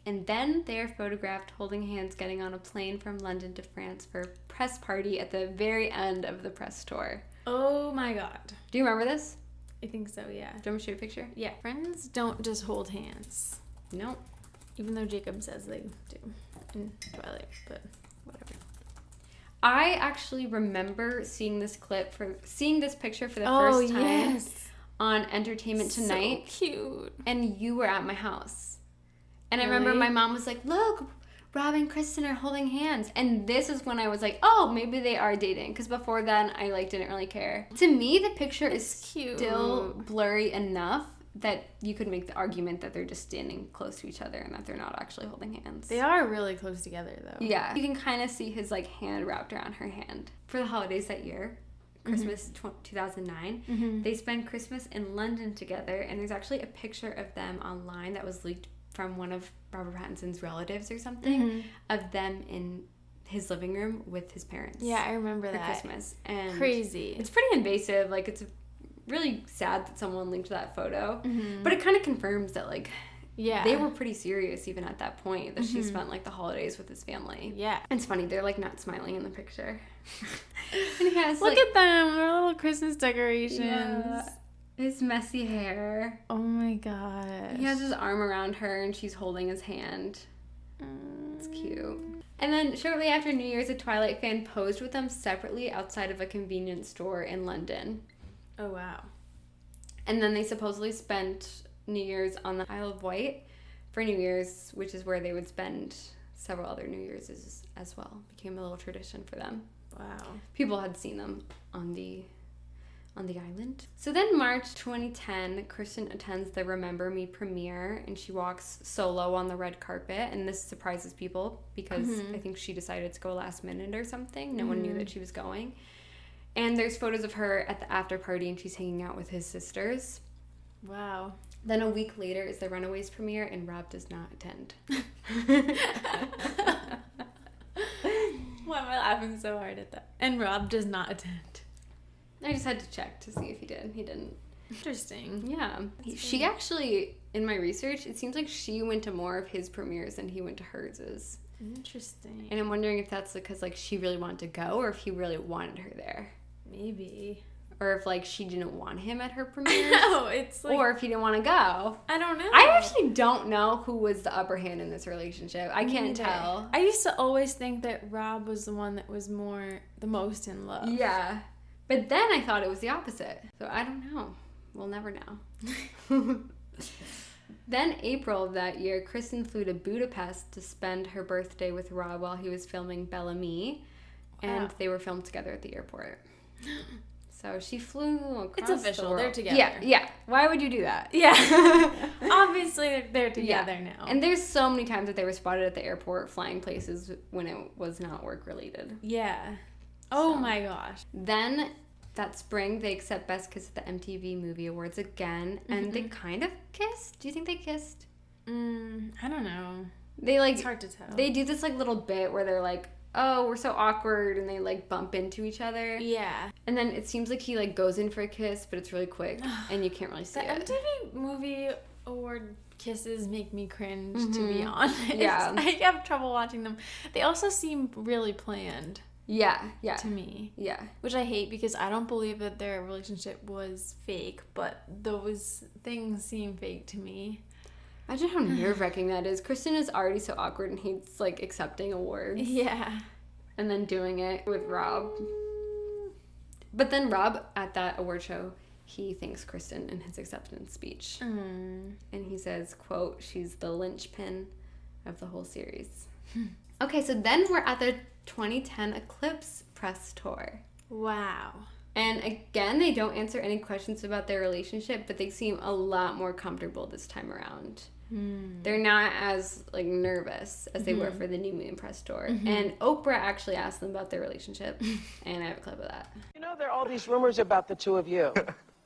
And then they're photographed holding hands getting on a plane from London to France for a press party at the very end of the press tour. Oh my God. Do you remember this? I think so, yeah. Do you want me to show you a picture? Yeah. Friends don't just hold hands. Nope. Even though Jacob says they do in Twilight, but whatever. I actually remember seeing this picture for the first time on Entertainment Tonight. So cute. And you were at my house. And I remember my mom was like, look, Rob and Kristen are holding hands. And this is when I was like, oh, maybe they are dating. Because before then, I like didn't really care. To me, the picture is cute. Still blurry enough that you could make the argument that they're just standing close to each other and that they're not actually holding hands. They are really close together, though. Yeah. You can kind of see his, like, hand wrapped around her hand. For the holidays that year, Christmas 2009, they spent Christmas in London together, and there's actually a picture of them online that was leaked from one of Robert Pattinson's relatives or something, of them in his living room with his parents. Yeah, I remember for that. Christmas. And crazy. It's pretty invasive. Like, it's really sad that someone linked that photo, but it kind of confirms that, like, they were pretty serious even at that point, that she spent, like, the holidays with his family. Yeah. And it's funny, they're, like, not smiling in the picture. And he has, Look like, at them, their little Christmas decorations. Yeah. His messy hair. Oh my god. He has his arm around her and she's holding his hand. It's cute. And then shortly after New Year's, a Twilight fan posed with them separately outside of a convenience store in London. Oh wow. And then they supposedly spent New Year's on the Isle of Wight for New Year's, which is where they would spend several other New Year's as well. Became a little tradition for them. Wow. People had seen them on the island. So then March 2010, Kristen attends the Remember Me premiere, and she walks solo on the red carpet, and this surprises people because I think she decided to go last minute or something. No one knew that she was going. And there's photos of her at the after party, and she's hanging out with his sisters. Wow. Then a week later is the Runaways premiere, and Rob does not attend. Why am I laughing so hard at that? And Rob does not attend. I just had to check to see if he did. He didn't. Interesting. Yeah. She actually, in my research, it seems like she went to more of his premieres than he went to hers. Interesting. And I'm wondering if that's because, like, she really wanted to go or if he really wanted her there. Maybe. Or if, like, she didn't want him at her premieres. No, it's like... Or if he didn't want to go. I don't know. I actually don't know who was the upper hand in this relationship. I can't tell. I used to always think that Rob was the one that was the most in love. Yeah. But then I thought it was the opposite. So I don't know. We'll never know. Then April of that year, Kristen flew to Budapest to spend her birthday with Rob while he was filming Bellamy. And they were filmed together at the airport. So she flew across It's official. the world. They're together. Yeah. Why would you do that? Yeah. Obviously, they're together now. And there's so many times that they were spotted at the airport flying places when it was not work-related. Yeah. Oh my gosh. Then that spring, they accept Best Kiss at the MTV Movie Awards again, and they kind of kissed. Do you think they kissed? I don't know. They like. It's hard to tell. They do this like little bit where they're like, "Oh, we're so awkward," and they like bump into each other. Yeah. And then it seems like he like goes in for a kiss, but it's really quick, and you can't really see The it. MTV Movie Award kisses make me cringe, to be honest. Yeah. I have trouble watching them. They also seem really planned. Yeah. To me. Yeah. Which I hate because I don't believe that their relationship was fake, but those things seem fake to me. Imagine how nerve-wracking that is. Kristen is already so awkward, and he's like accepting awards. Yeah. And then doing it with Rob. But then Rob, at that award show, he thanks Kristen in his acceptance speech. And he says, quote, "She's the linchpin of the whole series." Okay, so then we're at the 2010 Eclipse press tour. Wow. And again, they don't answer any questions about their relationship, but they seem a lot more comfortable this time around. They're not as like nervous as they were for the New Moon press tour. And Oprah actually asked them about their relationship, and I have a clip of that. You know, there are all these rumors about the two of you.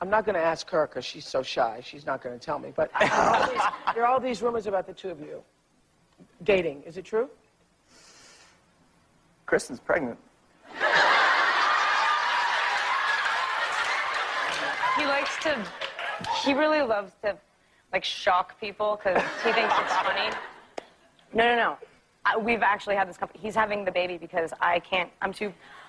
I'm not going to ask her because she's so shy. She's not going to tell me. But there are all these rumors about the two of you dating. Is it true? Kristen's pregnant. He really loves to, like, shock people because he thinks it's funny. No. We've actually had this he's having the baby because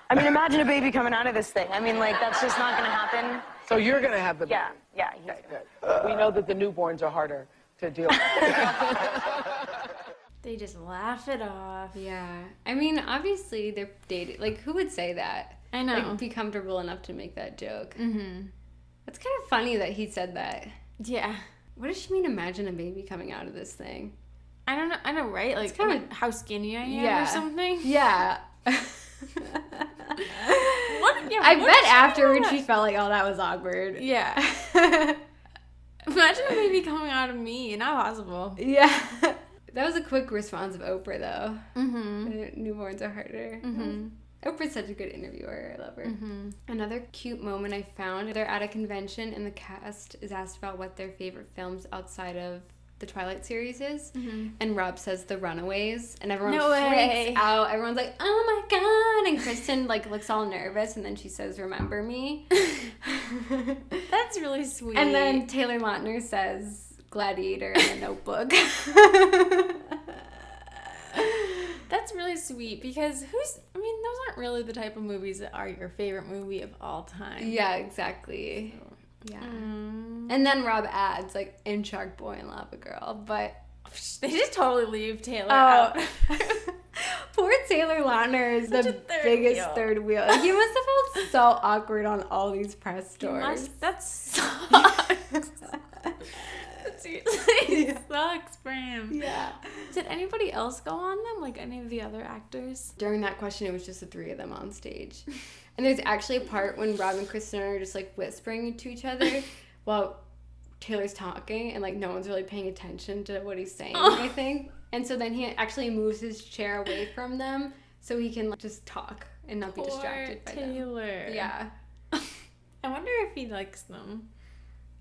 imagine a baby coming out of this thing. I mean, like, that's just not going to happen. So you're going to have the baby? Yeah. Okay, good. We know that the newborns are harder to deal with. They just laugh it off. Yeah. I mean, obviously, they're dating. Like, who would say that? I know. Like, be comfortable enough to make that joke. It's kind of funny that he said that. Yeah. What does she mean, imagine a baby coming out of this thing? I know, right? Like, kinda- like how skinny I am Yeah. or something. Yeah. I bet afterwards she felt like, oh, that was awkward. Yeah. Imagine a baby coming out of me. Not possible. Yeah. That was a quick response of Oprah, though. Mm-hmm. Newborns are harder. Mm-hmm. Oprah's such a good interviewer. I love her. Mm-hmm. Another cute moment I found, they're at a convention and the cast is asked about what their favorite films outside of the Twilight series is. Mm-hmm. And Rob says The Runaways. And everyone No way. freaks out. Everyone's like, oh my God. And Kristen like looks all nervous and then she says, remember me. That's really sweet. And then Taylor Lautner says Gladiator and The Notebook. That's really sweet because those aren't really the type of movies that are your favorite movie of all time. Yeah, exactly. So, yeah. And then Rob adds, like, in Shark Boy and Lava Girl, but they just totally leave Taylor out. Poor Taylor Lautner is the biggest third wheel. He must have felt so awkward on all these press tours. That sucks. It sucks for him. Yeah. Did anybody else go on them? Like any of the other actors? During that question, it was just the three of them on stage. And there's actually a part when Rob and Kristen are just like whispering to each other while Taylor's talking and like no one's really paying attention to what he's saying, I think. And so then he actually moves his chair away from them so he can like, just talk and not be distracted by Taylor. them. Yeah. I wonder if he likes them.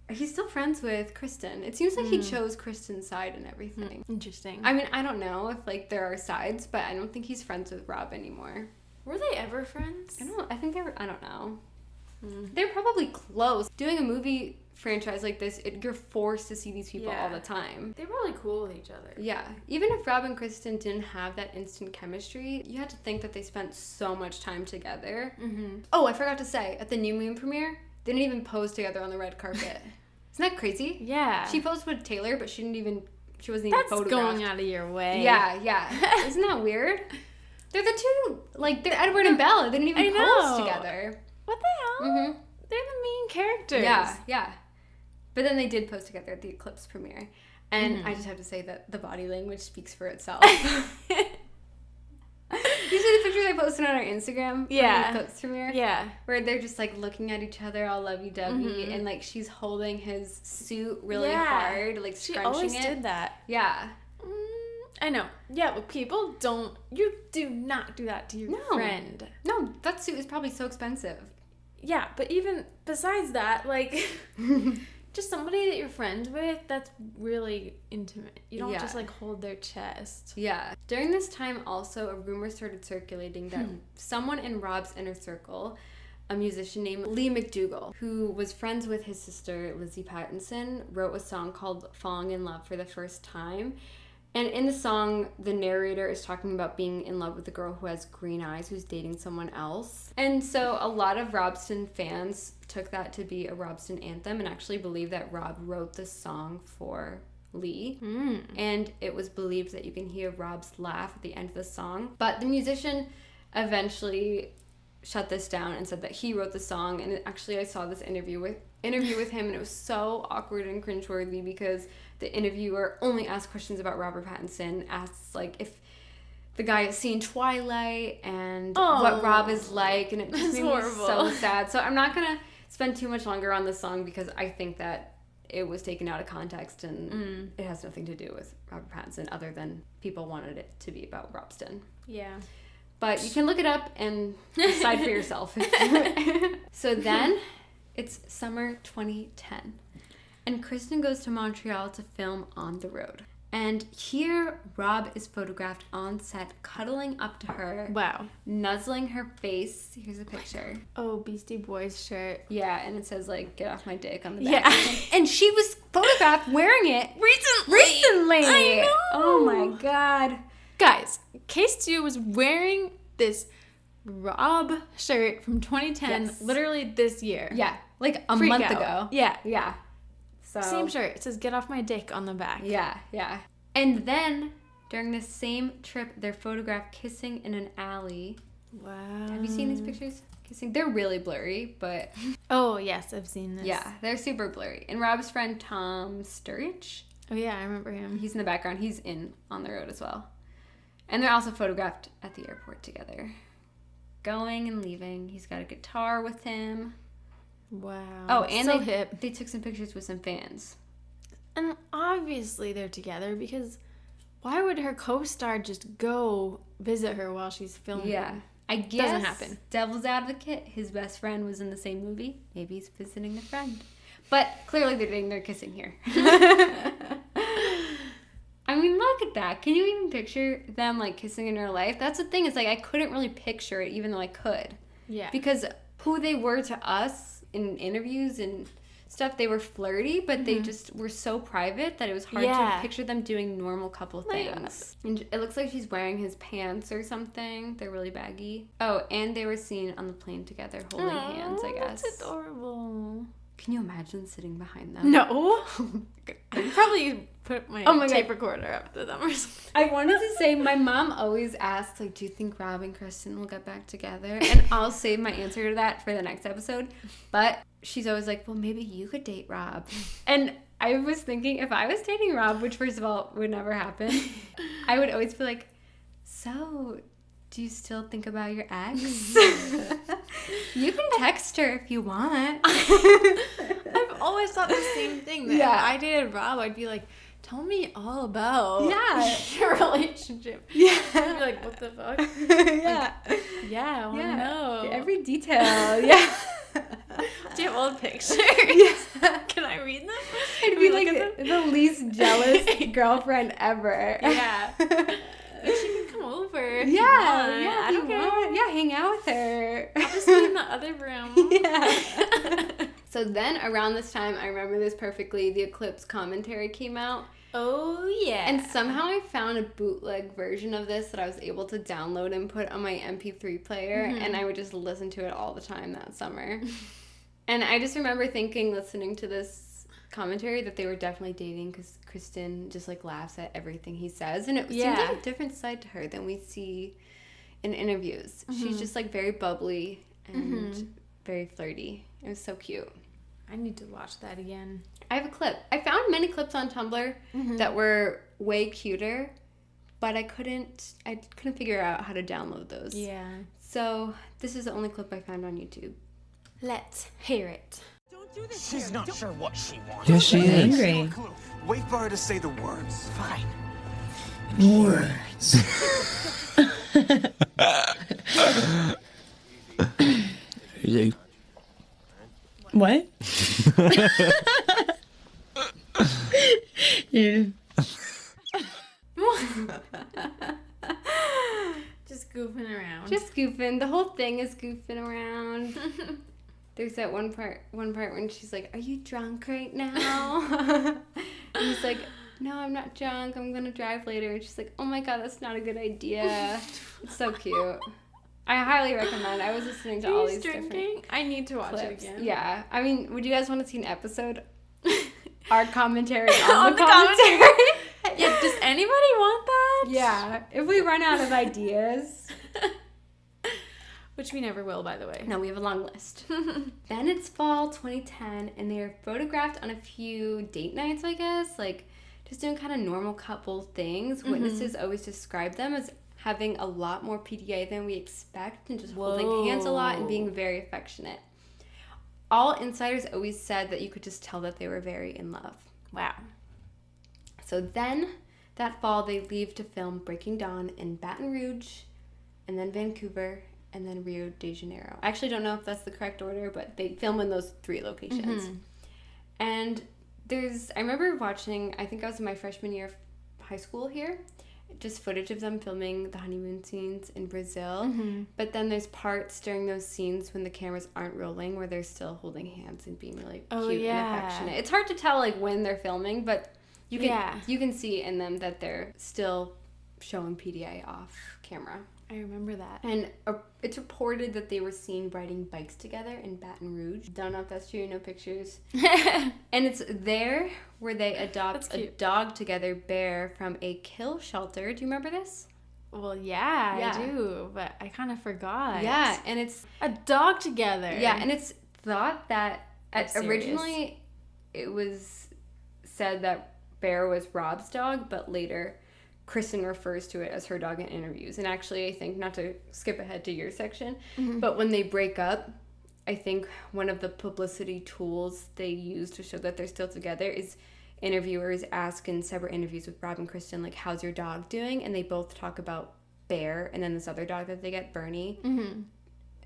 He's still friends with Kristen. It seems like he chose Kristen's side and everything. Interesting. I mean, I don't know if like there are sides, but I don't think he's friends with Rob anymore. Were they ever friends? I think they were. I don't know. They're probably close. Doing a movie franchise like this, you're forced to see these people all the time. They're probably cool with each other. Yeah. Even if Rob and Kristen didn't have that instant chemistry, you had to think that they spent so much time together. Oh, I forgot to say, at the New Moon premiere, they didn't even pose together on the red carpet. Isn't that crazy? Yeah. She posed with Taylor, but she wasn't even That's photographed. going out of your way. Yeah. Isn't that weird? They're the two, like, they're Edward and Bella. They didn't even pose together. What the hell? They're the main characters. Yeah. But then they did pose together at the Eclipse premiere. And I just have to say that the body language speaks for itself. You see the pictures I posted on our Instagram? Yeah. From the Eclipse premiere? Yeah. Where they're just, like, looking at each other all lovey-dovey. And, like, she's holding his suit really hard, like, she scrunching always it. did that. Yeah. I know. Yeah, but people don't... You do not do that to your friend. No, that suit is probably so expensive. Yeah, but even besides that, like... just somebody that you're friends with, that's really intimate. You don't just, like, hold their chest. Yeah. During this time, also, a rumor started circulating that someone in Rob's inner circle, a musician named Lee McDougall, who was friends with his sister, Lizzie Pattinson, wrote a song called Falling in Love for the First Time. And in the song, the narrator is talking about being in love with a girl who has green eyes who's dating someone else. And so a lot of Robsten fans took that to be a Robsten anthem and actually believe that Rob wrote the song for Lee. And it was believed that you can hear Rob's laugh at the end of the song. But the musician eventually shut this down and said that he wrote the song. And actually I saw this interview with him and it was so awkward and cringeworthy because the interviewer only asked questions about Robert Pattinson, asks like if the guy has seen Twilight and what Rob is like, and it just made me so sad. So I'm not gonna spend too much longer on this song because I think that it was taken out of context and it has nothing to do with Robert Pattinson other than people wanted it to be about Robsten. Yeah. But you can look it up and decide for yourself. So then it's summer 2010. And Kristen goes to Montreal to film On the Road. And here, Rob is photographed on set, cuddling up to her. Wow. Nuzzling her face. Here's a picture. Oh, Beastie Boys shirt. Yeah, and it says, like, get off my dick on the back. Yeah. And she was photographed wearing it recently. I know. Oh, my God. Guys, K-Stu was wearing this Rob shirt from 2010, literally this year. Yeah, like a month ago. Yeah. Yeah. So, same shirt. It says, get off my dick on the back. Yeah. And then, during the same trip, they're photographed kissing in an alley. Wow. Have you seen these pictures? Kissing. They're really blurry, but... Oh, yes, I've seen this. Yeah, they're super blurry. And Rob's friend Tom Sturridge, Oh, yeah, I remember him. He's in the background. He's on the road as well. And they're also photographed at the airport together. Going and leaving. He's got a guitar with him. Wow. Oh, and so they took some pictures with some fans. And obviously they're together because why would her co-star just go visit her while she's filming? Yeah. I guess, doesn't happen. Devil's advocate, his best friend was in the same movie. Maybe he's visiting a friend. But clearly they're kissing here. I mean, look at that. Can you even picture them, like, kissing in real life? That's the thing. It's like I couldn't really picture it, even though I could. Yeah. Because who they were to us in interviews and stuff, they were flirty, but they just were so private that it was hard to picture them doing normal couple things. And it looks like she's wearing his pants or something. They're really baggy. Oh, and they were seen on the plane together holding hands, I guess. That's adorable. Can you imagine sitting behind them? No. I'd probably put my tape recorder up to them or something. I wanted to say, my mom always asks, like, do you think Rob and Kristen will get back together? And I'll save my answer to that for the next episode. But she's always like, well, maybe you could date Rob. And I was thinking, if I was dating Rob, which first of all would never happen, I would always be like, so do you still think about your ex? You can text her if you want. I've always thought the same thing. That if I dated Rob, I'd be like, tell me all about your relationship. Yeah. I'd be like, what the fuck? Yeah. Like, I want to know. Every detail. Yeah. Do you have old pictures? Yeah. Can I read them? I'd be like the least jealous girlfriend ever. Yeah. She can come over. Yeah, I don't care. Yeah, hang out with her. I'll just be in the other room. Yeah. So then around this time, I remember this perfectly, the Eclipse commentary came out. Oh, yeah. And somehow I found a bootleg version of this that I was able to download and put on my MP3 player, and I would just listen to it all the time that summer. And I just remember thinking, listening to this commentary, that they were definitely dating because Kristen just, like, laughs at everything he says. And it seems like a different side to her than we see in interviews. She's just, like, very bubbly and very flirty. It was so cute. I need to watch that again. I have a clip. I found many clips on Tumblr that were way cuter, but I couldn't figure out how to download those. Yeah. So this is the only clip I found on YouTube. Let's hear it. She's not sure what she wants. Yes, she is. Angry. Wait for her to say the words. Fine. Words. You. What? You. Just goofing around. Just goofing. The whole thing is goofing around. There's that one part when she's like, "Are you drunk right now?" And he's like, "No, I'm not drunk. I'm gonna drive later." And she's like, "Oh my god, that's not a good idea." It's so cute. I highly recommend. I was listening to all these different I need to watch clips. it again. Yeah. I mean, would you guys want to see an episode? Our commentary on the commentary. Yeah. Does anybody want that? Yeah. If we run out of ideas. Which we never will, by the way. No, we have a long list. Then it's fall 2010, and they are photographed on a few date nights, I guess. Like, just doing kind of normal couple things. Witnesses always describe them as having a lot more PDA than we expect, and just holding hands a lot and being very affectionate. All insiders always said that you could just tell that they were very in love. Wow. So then, that fall, they leave to film Breaking Dawn in Baton Rouge, and then Vancouver, and then Rio de Janeiro. I actually don't know if that's the correct order, but they film in those 3 locations. And I remember watching, I think I was in my freshman year of high school here, just footage of them filming the honeymoon scenes in Brazil. But then there's parts during those scenes when the cameras aren't rolling where they're still holding hands and being really cute and affectionate. It's hard to tell, like, when they're filming, but you can see in them that they're still showing PDA off camera. I remember that. And it's reported that they were seen riding bikes together in Baton Rouge. Don't know if that's true, no pictures. And it's there where they adopt a dog together, Bear, from a kill shelter. Do you remember this? Well, yeah, I do, but I kind of forgot. Yeah, and it's a dog together. Yeah, and it's thought that originally it was said that Bear was Rob's dog, but later Kristen refers to it as her dog in interviews. And actually, I think, not to skip ahead to your section, but when they break up, I think one of the publicity tools they use to show that they're still together is interviewers ask in separate interviews with Rob and Kristen, like, how's your dog doing? And they both talk about Bear and then this other dog that they get, Bernie.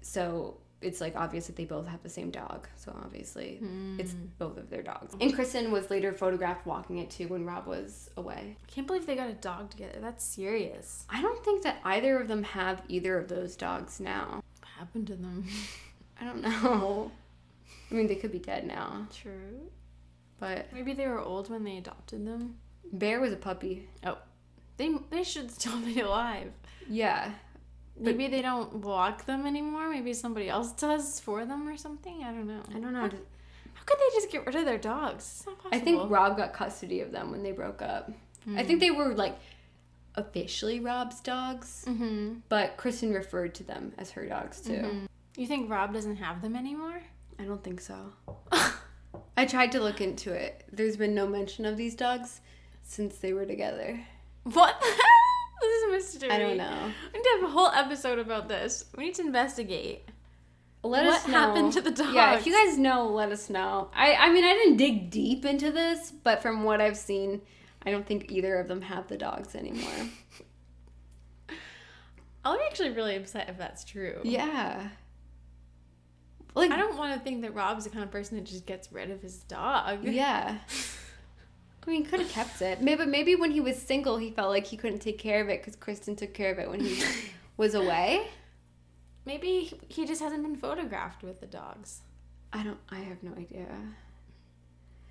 So it's like obvious that they both have the same dog. So obviously it's both of their dogs. And Kristen was later photographed walking it too when Rob was away. I can't believe they got a dog together. That's serious. I don't think that either of them have either of those dogs now. What happened to them? I don't know. I mean, they could be dead now. True. But maybe they were old when they adopted them. Bear was a puppy. Oh. They should still be alive. Yeah. Maybe they don't walk them anymore. Maybe somebody else does for them or something. I don't know. How could they just get rid of their dogs? It's not possible. I think Rob got custody of them when they broke up. I think they were like officially Rob's dogs, but Kristen referred to them as her dogs too. You think Rob doesn't have them anymore? I don't think so. I tried to look into it. There's been no mention of these dogs since they were together. What the hell? This is a mystery. I don't know. We need to have a whole episode about this. We need to investigate. Let us know. What happened to the dogs? Yeah, if you guys know, let us know. I mean, I didn't dig deep into this, but from what I've seen, I don't think either of them have the dogs anymore. I'll be actually really upset if that's true. Yeah. Like, I don't want to think that Rob's the kind of person that just gets rid of his dog. Yeah. I mean, he could have kept it. Maybe when he was single, he felt like he couldn't take care of it because Kristen took care of it when he was away. Maybe he just hasn't been photographed with the dogs. I have no idea.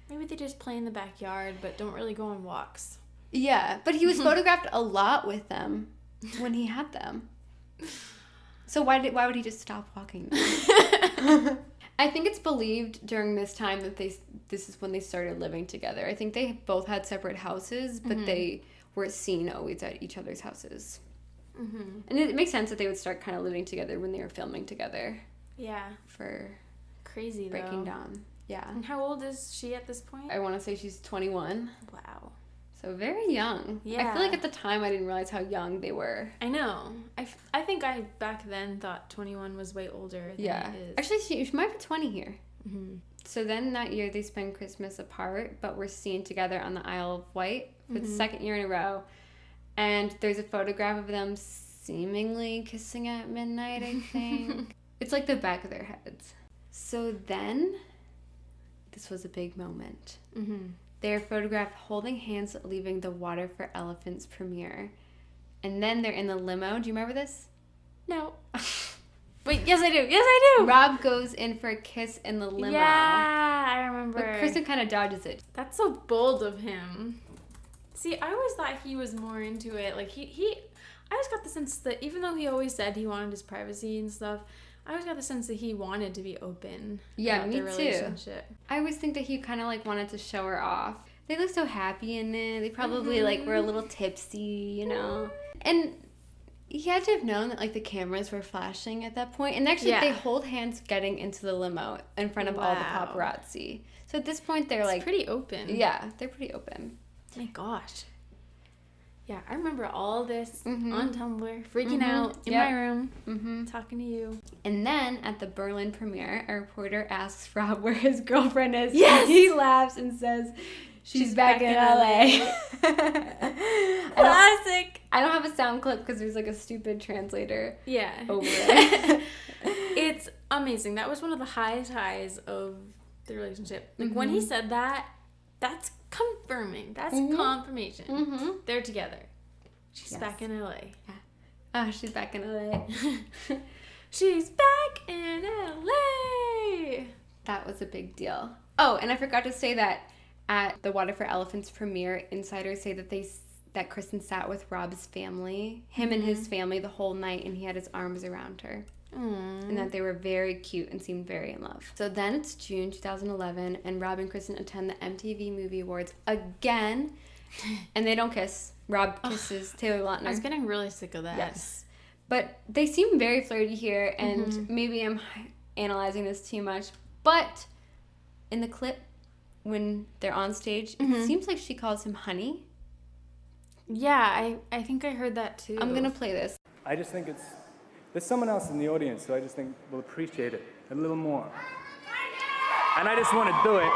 Maybe they just play in the backyard but don't really go on walks. Yeah, but he was photographed a lot with them when he had them. So why would he just stop walking them? I think it's believed during this time that this is when they started living together. I think they both had separate houses, but they were seen always at each other's houses. And it makes sense that they would start kind of living together when they were filming together. Yeah. For crazy Breaking though. Dawn. Yeah. And how old is she at this point? I want to say she's 21. Wow. So very young. Yeah. I feel like at the time I didn't realize how young they were. I know. I think I back then thought 21 was way older than it is. Actually, she might be 20 here. So then that year they spend Christmas apart, but we're seen together on the Isle of Wight for the second year in a row. And there's a photograph of them seemingly kissing at midnight, I think. It's like the back of their heads. So then, this was a big moment. They're photographed holding hands leaving the Water for Elephants premiere. And then they're in the limo. Do you remember this? No. Wait, yes I do. Yes I do. Rob goes in for a kiss in the limo. Yeah, I remember. But Kristen kind of dodges it. That's so bold of him. See, I always thought he was more into it. Like, I always got the sense that even though he always said he wanted his privacy and stuff, I always got the sense that he wanted to be open about me their relationship. Too. I always think that he kind of like wanted to show her off. They look so happy in it. They probably like were a little tipsy, you know. And he had to have known that like the cameras were flashing at that point. And actually, they hold hands getting into the limo in front of all the paparazzi. So at this point, they're like pretty open. Yeah, they're pretty open. My gosh. Yeah, I remember all this on Tumblr, freaking out in my room, talking to you. And then at the Berlin premiere, a reporter asks Rob where his girlfriend is. Yes! He laughs and says, she's back in LA. Classic. I don't have a sound clip because there's like a stupid translator over it. It's amazing. That was one of the highest highs of the relationship. Like when he said that, that's confirming. That's confirmation. They're together. She's back in LA. Yeah. Oh, she's back in LA. She's back in LA. That was a big deal. Oh, and I forgot to say that at the Water for Elephants premiere, insiders say that Kristen sat with Rob's family, him and his family, the whole night, and he had his arms around her. And that they were very cute and seemed very in love. So then it's June 2011, and Rob and Kristen attend the MTV Movie Awards again, and they don't kiss. Rob kisses Taylor Lautner. I was getting really sick of that. Yes. But they seem very flirty here, and maybe I'm analyzing this too much, but in the clip, when they're on stage, it seems like she calls him honey. Yeah, I think I heard that too. I'm going to play this. I just think there's someone else in the audience who I just think will appreciate it a little more. And I just want to do it.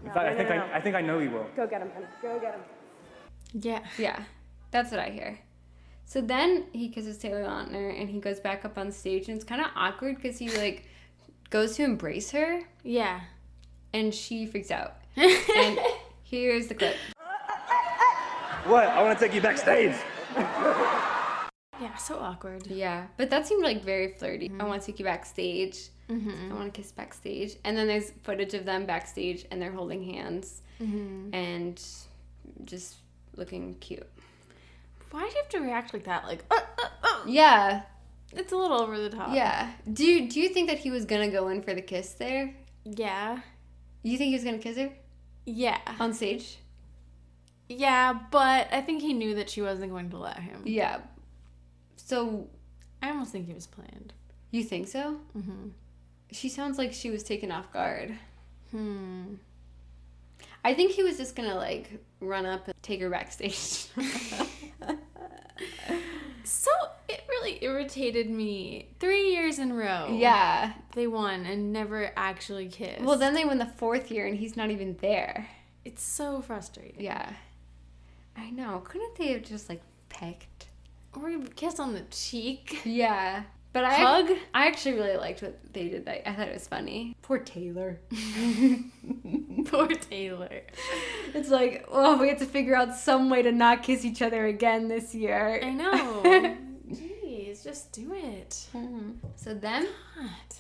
In fact, I think I know he will. Go get him, honey. Go get him. Yeah. Yeah, that's what I hear. So then he kisses Taylor Lautner and he goes back up on stage, and it's kind of awkward because he like goes to embrace her. Yeah. And she freaks out. And here's the clip. What? I want to take you backstage. Yeah, so awkward. Yeah, but that seemed like very flirty. I want to take you backstage. I want to kiss backstage. And then there's footage of them backstage and they're holding hands and just looking cute. Why do you have to react like that? Like, Yeah. It's a little over the top. Yeah. Do you think that he was going to go in for the kiss there? Yeah. You think he was going to kiss her? Yeah. On stage? Yeah, but I think he knew that she wasn't going to let him. Yeah. So... I almost think it was planned. You think so? Mm-hmm. She sounds like she was taken off guard. I think he was just going to, like, run up and take her backstage. So it really irritated me. 3 years in a row. Yeah. They won and never actually kissed. Well, then they win the 4th year and he's not even there. It's so frustrating. Yeah. I know. Couldn't they have just, like, pecked? Or a kiss on the cheek. Yeah. But Hug? I actually really liked what they did. I thought it was funny. Poor Taylor. Poor Taylor. It's like, oh, we have to figure out some way to not kiss each other again this year. I know. Jeez, just do it. So then, God.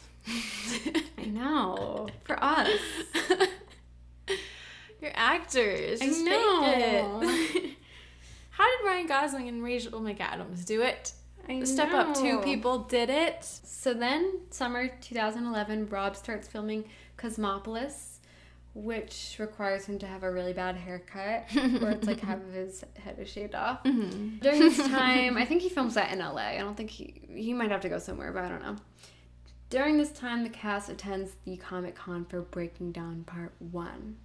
I know. For us. You're actors. I Just know. fake it. How did Ryan Gosling and Rachel McAdams do it? I Step know. Up 2 people did it. So then, summer 2011, Rob starts filming Cosmopolis, which requires him to have a really bad haircut, where it's like half of his head is shaved off. During this time, I think he films that in LA. I don't think he might have to go somewhere, but I don't know. During this time, the cast attends the Comic-Con for Breaking Down Part 1.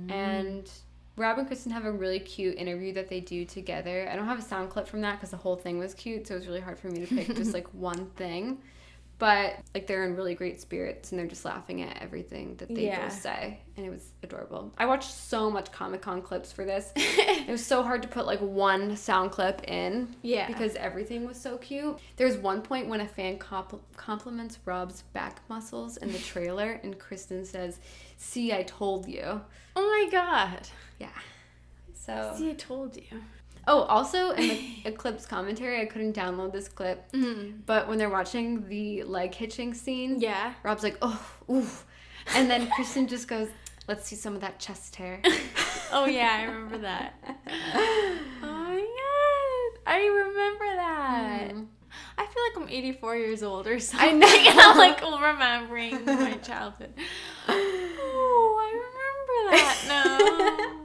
And Rob and Kristen have a really cute interview that they do together. I don't have a sound clip from that because the whole thing was cute, so it was really hard for me to pick just like one thing. But like they're in really great spirits and they're just laughing at everything that they both say, and it was adorable. I watched so much Comic-Con clips for this. It was so hard to put like one sound clip in, because everything was so cute. There's one point when a fan compliments Rob's back muscles in the trailer, and Kristen says, "See, I told you." Oh my god. Yeah. So. See, I told you. Oh, also in the Eclipse commentary, I couldn't download this clip, but when they're watching the leg hitching scene, Rob's like, "Oh, ooh," and then Kristen just goes, "Let's see some of that chest hair." Oh yeah, I remember that. Oh my god, I remember that. I feel like I'm 84 years old or something. I know. I'm like remembering my childhood. Oh, I remember that now.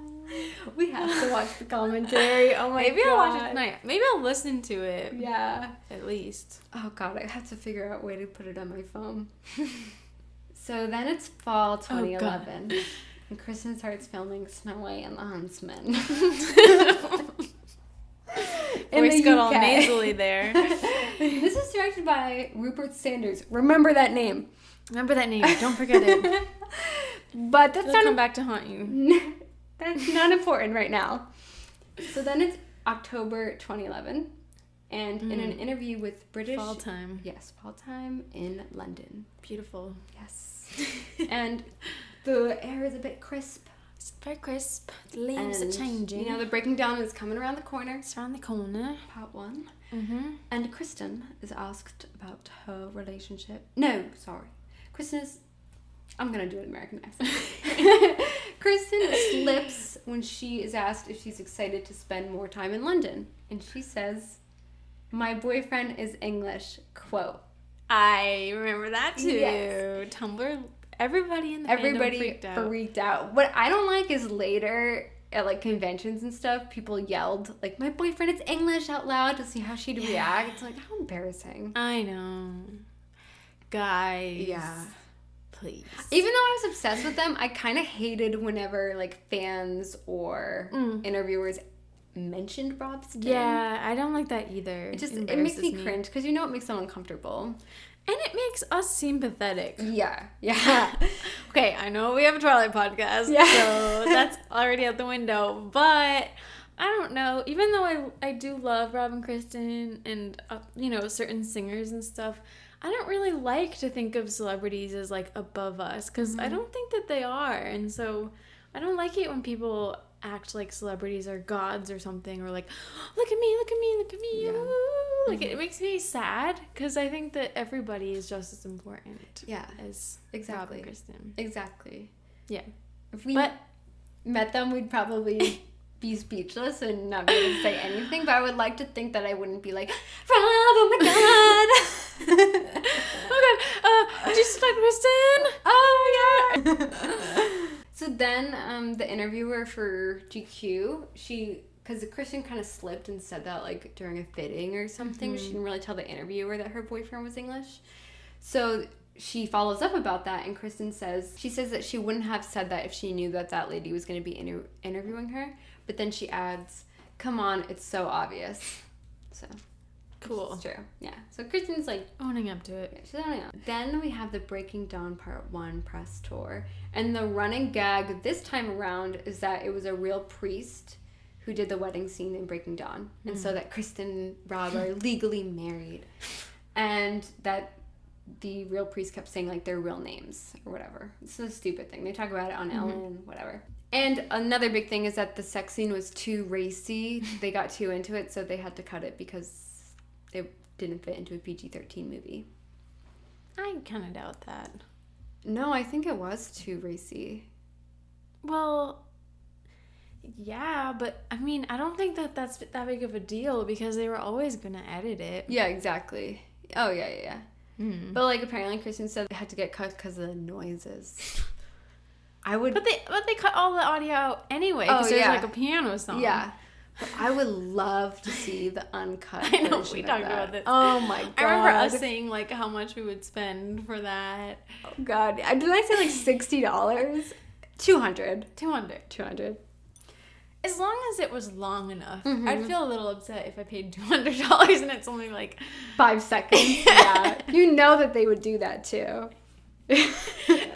We have to watch the commentary. Oh my god. Maybe I'll watch it tonight. Maybe I'll listen to it. Yeah. At least. Oh god, I have to figure out a way to put it on my phone. So then it's fall 2011. And Kristen starts filming Snow White and the Huntsman. Voice got all nasally there. This is directed by Rupert Sanders. Remember that name. Remember that name. Don't forget it. But that's It'll come back to haunt you. That's not important right now. So then it's October 2011, and in an interview with British... Fall time. Yes, fall time in London. Beautiful. Yes. And the air is a bit crisp. It's very crisp. The leaves are changing. You know, the breaking down is coming around the corner. It's around the corner. Part 1. And Kristen is asked about her relationship. No, sorry. Kristen is... I'm going to do an American accent. Kristen slips when she is asked if she's excited to spend more time in London. And she says, "My boyfriend is English," quote. I remember that too. Yes. Tumblr, everybody in the fandom freaked out. What I don't like is later at like conventions and stuff, people yelled like, "My boyfriend is English," out loud to see how she'd react. It's like, how embarrassing. I know. Guys. Yeah. please. Even though I was obsessed with them, I kind of hated whenever like fans or interviewers mentioned Robsten. Yeah, I don't like that either. It makes me cringe because you know it makes them uncomfortable. And it makes us seem pathetic. Yeah. Okay, I know we have a Twilight podcast, so that's already out the window. But I don't know. Even though I do love Rob and Kristen and, certain singers and stuff, I don't really like to think of celebrities as, like, above us. Because I don't think that they are. And so I don't like it when people act like celebrities are gods or something, or like, look at me, look at me, look at me. Ooh. Like, it makes me sad because I think that everybody is just as important as Rob and Kristen. Exactly. Yeah. If we met them, we'd probably be speechless and not be able to say anything, but I would like to think that I wouldn't be like, Rob, oh my god! Oh god, just like Kristen! Oh yeah! So then the interviewer for GQ, because Kristen kind of slipped and said that like during a fitting or something. She didn't really tell the interviewer that her boyfriend was English. So she follows up about that, and Kristen says that she wouldn't have said that if she knew that lady was going to be interviewing her. But then she adds, "Come on, it's so obvious." So cool. It's true. Yeah. So Kristen's like owning up to it. Yeah, she's owning up. Then we have the Breaking Dawn Part 1 press tour, and the running gag this time around is that it was a real priest who did the wedding scene in Breaking Dawn, and so that Kristen and Rob are legally married, and that the real priest kept saying like their real names or whatever. It's a stupid thing. They talk about it on Ellen, whatever. And another big thing is that the sex scene was too racy. They got too into it, so they had to cut it because it didn't fit into a PG-13 movie. I kind of doubt that. No, I think it was too racy. Well, yeah, but I mean, I don't think that that's that big of a deal because they were always going to edit it. Yeah, exactly. Oh, yeah. But like apparently Kristen said they had to get cut because of the noises. But they cut all the audio out anyway because there's like a piano song. Yeah. But I would love to see the uncut I know, version we of talked that. about this. Oh my god. I remember us saying like how much we would spend for that. Oh god. Didn't I say like $60? $200. As long as it was long enough. I'd feel a little upset if I paid $200 and it's only like 5 seconds. Yeah. You know that they would do that too.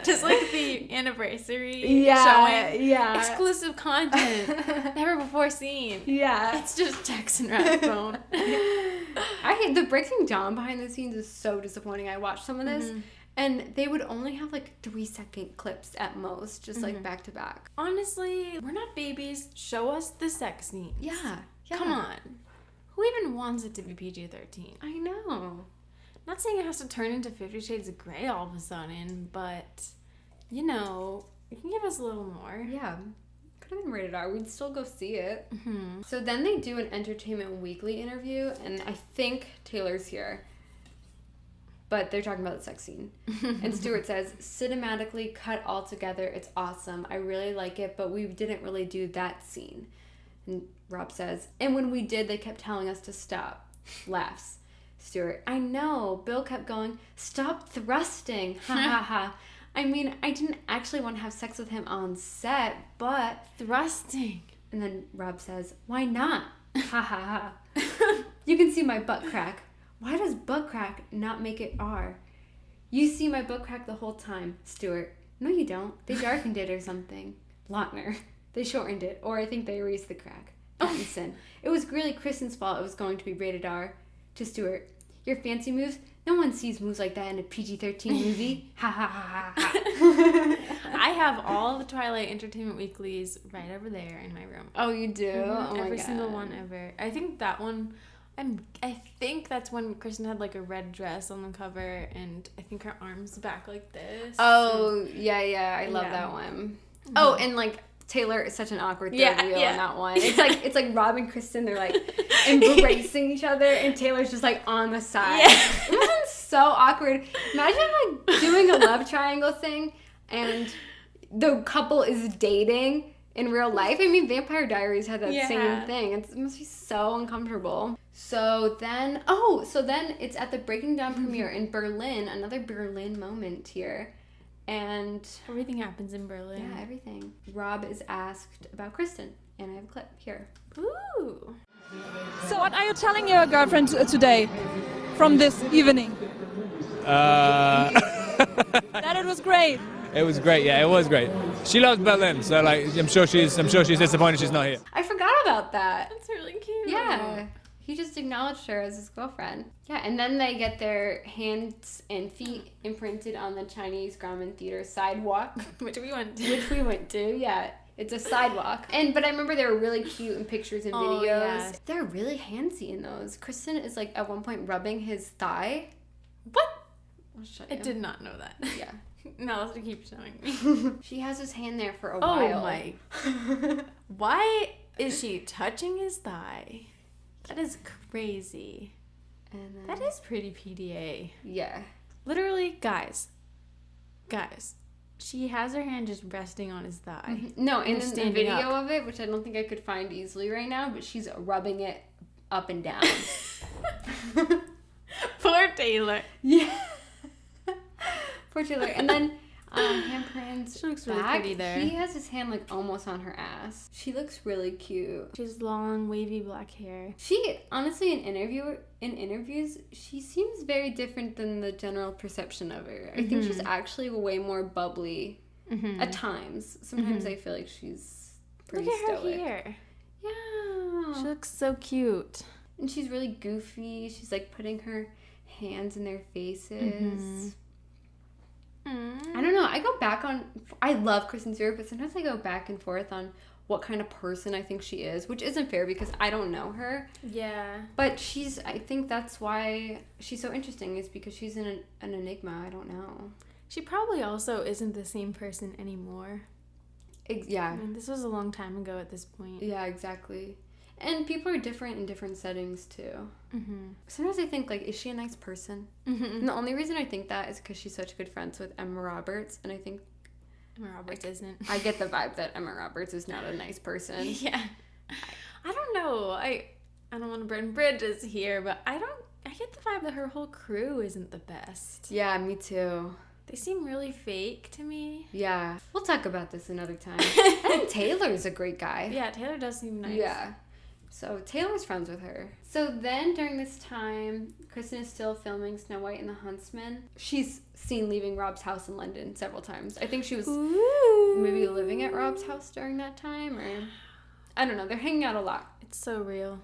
Just like the anniversary showing. Yeah. Exclusive content. Never before seen. Yeah. It's just text and rap phone. I hate the Breaking Dawn behind the scenes is so disappointing. I watched some of this and they would only have like 3-second clips at most, just like back to back. Honestly, we're not babies. Show us the sex scenes. Yeah. Come on. Who even wants it to be PG-13? I know. Not saying it has to turn into 50 Shades of Grey all of a sudden, but, you can give us a little more. Yeah. Could have been rated R. We'd still go see it. So then they do an Entertainment Weekly interview, and I think Taylor's here. But they're talking about the sex scene. And Stewart says, cinematically cut all together, it's awesome. I really like it, but we didn't really do that scene. And Rob says, and when we did, they kept telling us to stop. Laughs. Stewart, I know. Bill kept going, stop thrusting. Ha ha ha. I mean, I didn't actually want to have sex with him on set, but thrusting. And then Rob says, why not? Ha ha ha. You can see my butt crack. Why does butt crack not make it R? You see my butt crack the whole time, Stewart. No, you don't. They darkened it or something. Lautner. They shortened it, or I think they erased the crack. Pattinson. It was really Kristen's fault it was going to be rated R. To Stewart. Your fancy moves? No one sees moves like that in a PG-13 movie. Ha ha ha ha ha. I have all the Twilight Entertainment Weeklies right over there in my room. Oh, you do? Oh my Every God. single one ever. I think that one, I think that's when Kristen had like a red dress on the cover and I think her arms back like this. Oh, yeah. I love that one. Oh, and like Taylor is such an awkward third wheel in that one. It's like Rob and Kristen, they're like embracing each other and Taylor's just like on the side. It wasn't so awkward. Imagine like doing a love triangle thing and the couple is dating in real life. I mean, Vampire Diaries had that same thing. It must be so uncomfortable. So then it's at the Breaking Dawn premiere in Berlin, another Berlin moment here. And everything happens in Berlin. Yeah, everything. Rob is asked about Kristen, and I have a clip here. Ooh. So what are you telling your girlfriend today from this evening? That it was great. It was great. Yeah, it was great. She loves Berlin, so like I'm sure she's disappointed she's not here. I forgot about that. That's really cute. Yeah. He just acknowledged her as his girlfriend. Yeah, and then they get their hands and feet imprinted on the Chinese Grauman Theater sidewalk. Which we went to, yeah. It's a sidewalk. But I remember they were really cute in pictures and videos. Yeah. They're really handsy in those. Kristen is like at one point rubbing his thigh. What? I'll show you. I did not know that. Yeah. No, let's keep showing me. She has his hand there for a Oh while. my. Why is she touching his thigh? That is crazy. And then, that is pretty PDA. Yeah. Literally, guys, she has her hand just resting on his thigh. No, in the video up. of it, which I don't think I could find easily right now, but she's rubbing it up and down. Poor Taylor. Yeah. Poor Taylor. And then handprints. She looks really back. pretty there. He has his hand like almost on her ass. She looks really cute. She has long, wavy black hair. She honestly, in interviews, she seems very different than the general perception of her. I think she's actually way more bubbly at times. Sometimes I feel like she's pretty Look at stoic. her hair. Yeah. She looks so cute. And she's really goofy. She's like putting her hands in their faces. I don't know. I go back on... I love Kristen Stewart, but sometimes I go back and forth on what kind of person I think she is, which isn't fair because I don't know her. Yeah. But she's... I think that's why she's so interesting, is because she's an enigma. I don't know. She probably also isn't the same person anymore. Yeah. I mean, this was a long time ago at this point. Yeah, exactly. And people are different in different settings, too. Sometimes I think, like, is she a nice person? And the only reason I think that is because she's such good friends with Emma Roberts, and I think... Emma Roberts isn't. I get the vibe that Emma Roberts is not a nice person. Yeah. I don't know. I don't want to burn bridges here, but I get the vibe that her whole crew isn't the best. Yeah, me too. They seem really fake to me. Yeah. We'll talk about this another time. I think Taylor's a great guy. Yeah, Taylor does seem nice. Yeah. So Taylor's friends with her. So then during this time, Kristen is still filming Snow White and the Huntsman. She's seen leaving Rob's house in London several times. I think she was maybe living at Rob's house during that time, or I don't know. They're hanging out a lot. It's so real.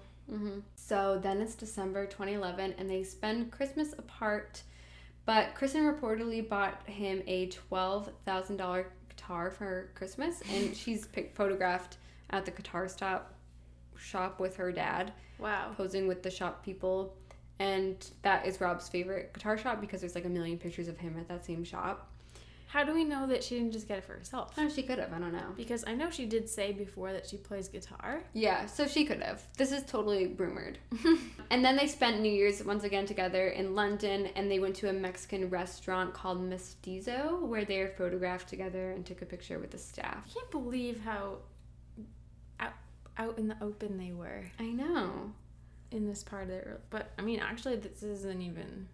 So then it's December 2011, and they spend Christmas apart. But Kristen reportedly bought him a $12,000 guitar for Christmas, and she's photographed at the guitar shop with her dad. Wow. Posing with the shop people. And that is Rob's favorite guitar shop because there's like a million pictures of him at that same shop. How do we know that she didn't just get it for herself? Oh, she could have. I don't know. Because I know she did say before that she plays guitar. Yeah, so she could have. This is totally rumored. And then they spent New Year's once again together in London, and they went to a Mexican restaurant called Mestizo, where they were photographed together and took a picture with the staff. I can't believe how out in the open they were. I know. In this part of their... But, I mean, actually, this isn't even...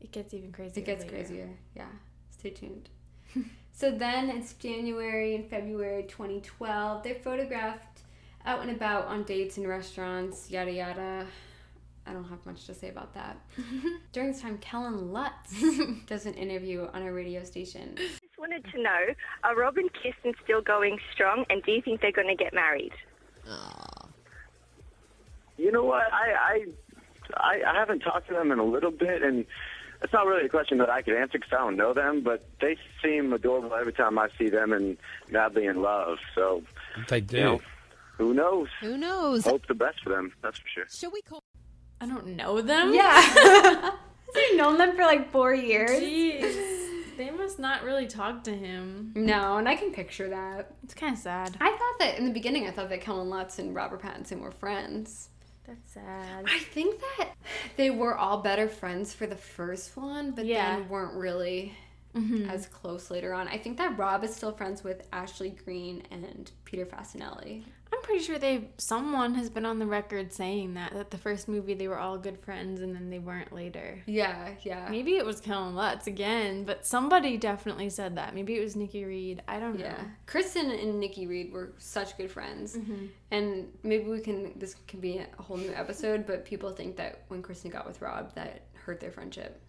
It gets even crazier. It gets crazier, yeah. Stay tuned. So then it's January and February 2012. They're photographed out and about on dates in restaurants, yada yada. I don't have much to say about that. During this time, Kellen Lutz does an interview on a radio station. Just wanted to know, are Rob and Kristen still going strong, and do you think they're going to get married? You know what? I haven't talked to them in a little bit, and it's not really a question that I could answer because I don't know them, but they seem adorable every time I see them and madly in love. So they do. You know, who knows? Who knows? Hope the best for them, that's for sure. Shall we call... I don't know them? Yeah. Has he known them for like 4 years? Jeez. They must not really talk to him. No, and I can picture that. It's kind of sad. I thought that in the beginning, I thought that Kellen Lutz and Robert Pattinson were friends. That's sad. I think that they were all better friends for the first one, but then weren't really as close later on. I think that Rob is still friends with Ashley Greene and Peter Fasinelli. I'm I'm pretty sure someone has been on the record saying that the first movie they were all good friends and then they weren't later. Yeah. Maybe it was Kellen Lutz again, but somebody definitely said that. Maybe it was Nikki Reed. I don't know. Yeah. Kristen and Nikki Reed were such good friends. Mm-hmm. And maybe this can be a whole new episode, but people think that when Kristen got with Rob, that hurt their friendship.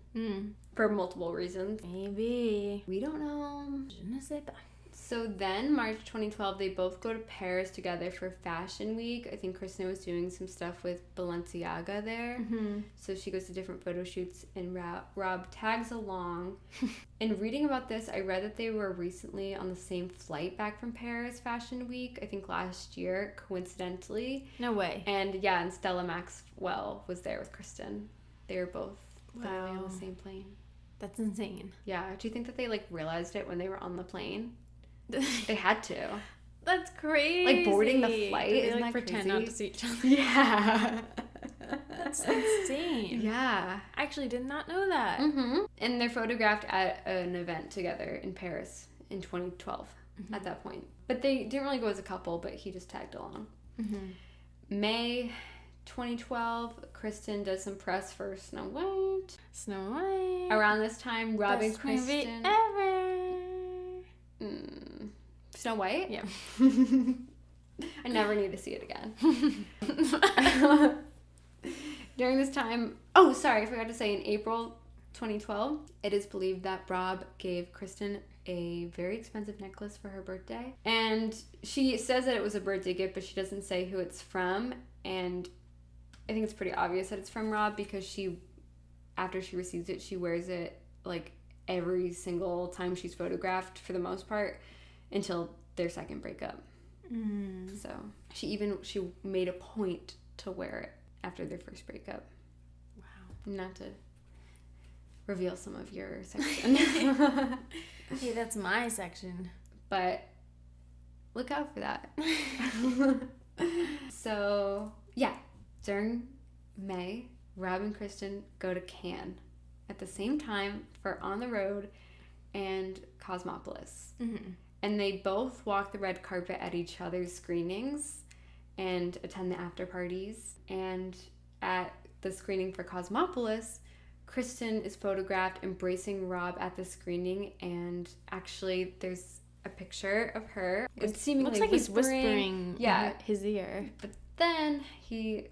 For multiple reasons. Maybe. We don't know. Je ne sais pas. So then, March 2012, they both go to Paris together for Fashion Week. I think Kristen was doing some stuff with Balenciaga there. Mm-hmm. So she goes to different photo shoots, and Rob tags along. And reading about this, I read that they were recently on the same flight back from Paris Fashion Week, I think last year, coincidentally. No way. And and Stella Maxwell was there with Kristen. They were both literally on the same plane. That's insane. Yeah. Do you think that they, realized it when they were on the plane? They had to. That's crazy. Boarding the flight. They, Isn't that pretend crazy? not to see each other. Yeah. That's insane. Yeah. I actually did not know that. Mm-hmm. And they're photographed at an event together in Paris in 2012 at that point. But they didn't really go as a couple, but he just tagged along. Mm-hmm. May 2012, Kristen does some press for Snow White. Snow White. Around this time, Rob and Best movie Kristen... ever. Snow White? Yeah. I never need to see it again. During this time... Oh, sorry, I forgot to say, in April 2012, it is believed that Rob gave Kristen a very expensive necklace for her birthday. And she says that it was a birthday gift, but she doesn't say who it's from. And I think it's pretty obvious that it's from Rob because after she receives it, she wears it every single time she's photographed for the most part until their second breakup. So she made a point to wear it after their first breakup. Wow. Not to reveal some of your section. Hey, that's my section. But look out for that. So yeah, during May, Rob and Kristen go to Cannes at the same time for On the Road and Cosmopolis. Mm-hmm. And they both walk the red carpet at each other's screenings and attend the after parties. And at the screening for Cosmopolis, Kristen is photographed embracing Rob at the screening, and actually there's a picture of her. It's seemingly looks like he's whispering in his ear. But then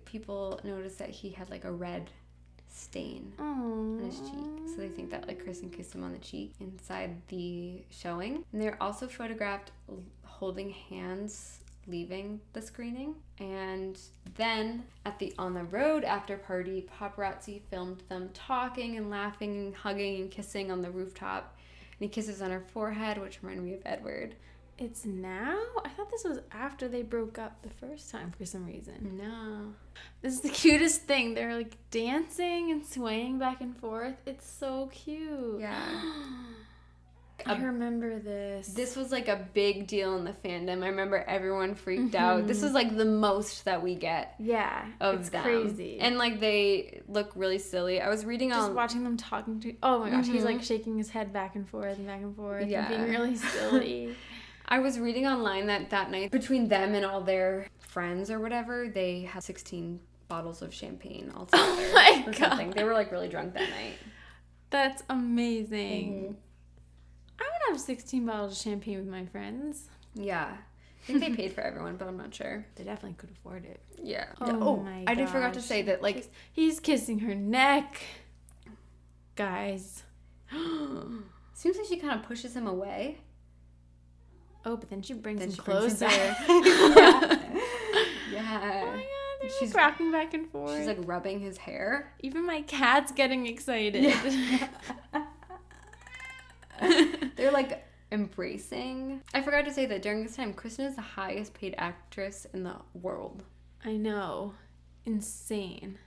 people noticed that he had a red stain on his cheek. So they think that Kristen kissed him on the cheek inside the showing. And they're also photographed holding hands leaving the screening. And then at the On the Road after party, paparazzi filmed them talking and laughing and hugging and kissing on the rooftop. And he kisses on her forehead, which reminded me of Edward. It's now? I thought this was after they broke up the first time for some reason. No. This is the cutest thing. They're dancing and swaying back and forth. It's so cute. Yeah. I remember this. This was a big deal in the fandom. I remember everyone freaked out. This is the most that we get. Yeah. Of it's them. Crazy. And they look really silly. I was reading just watching them talking to. Oh my gosh, he's shaking his head back and forth and back and forth. Yeah. And being really silly. I was reading online that night, between them and all their friends or whatever, they had 16 bottles of champagne all together. Oh my God. Something. They were really drunk that night. That's amazing. Mm-hmm. I would have 16 bottles of champagne with my friends. Yeah. I think they paid for everyone, but I'm not sure. They definitely could afford it. Yeah. Oh my I did forgot to gosh. say that he's kissing her neck. Guys. Seems like she kind of pushes him away. Oh, but then she brings him brings closer. yeah. Oh my God, She's rocking back and forth. She's rubbing his hair. Even my cat's getting excited. Yeah. They're embracing. I forgot to say that during this time, Kristen is the highest paid actress in the world. I know. Insane.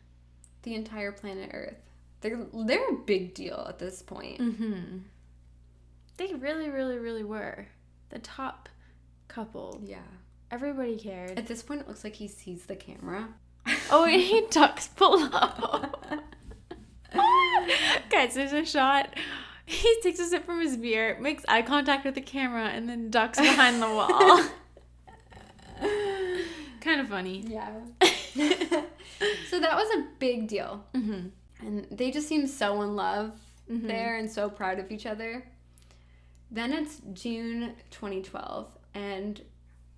The entire planet Earth. They're a big deal at this point. Mm-hmm. They really, really, really were. The top couple. Yeah. Everybody cared. At this point, it looks like he sees the camera. Oh, and he ducks below. Guys, there's a shot. He takes a sip from his beer, makes eye contact with the camera, and then ducks behind the wall. Kind of funny. Yeah. So that was a big deal. Mm-hmm. And they just seem so in love there and so proud of each other. Then it's June 2012, and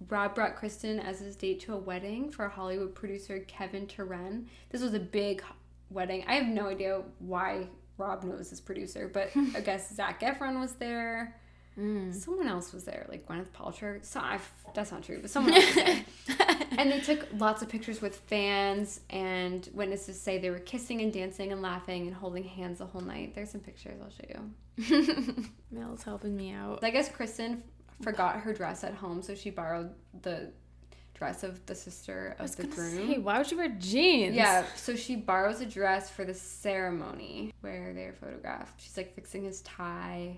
Rob brought Kristen as his date to a wedding for Hollywood producer Kevin Turenne. This was a big wedding. I have no idea why Rob knows his producer, but I guess Zac Efron was there. Someone else was there, like Gwyneth Paltrow. That's not true, but someone else was there. And they took lots of pictures with fans, and witnesses say they were kissing and dancing and laughing and holding hands the whole night. There's some pictures I'll show you. Mel's helping me out. I guess Kristen forgot her dress at home, so she borrowed the dress of the sister of the groom. Hey, why would you wear jeans? Yeah, so she borrows a dress for the ceremony where they're photographed. She's like fixing his tie.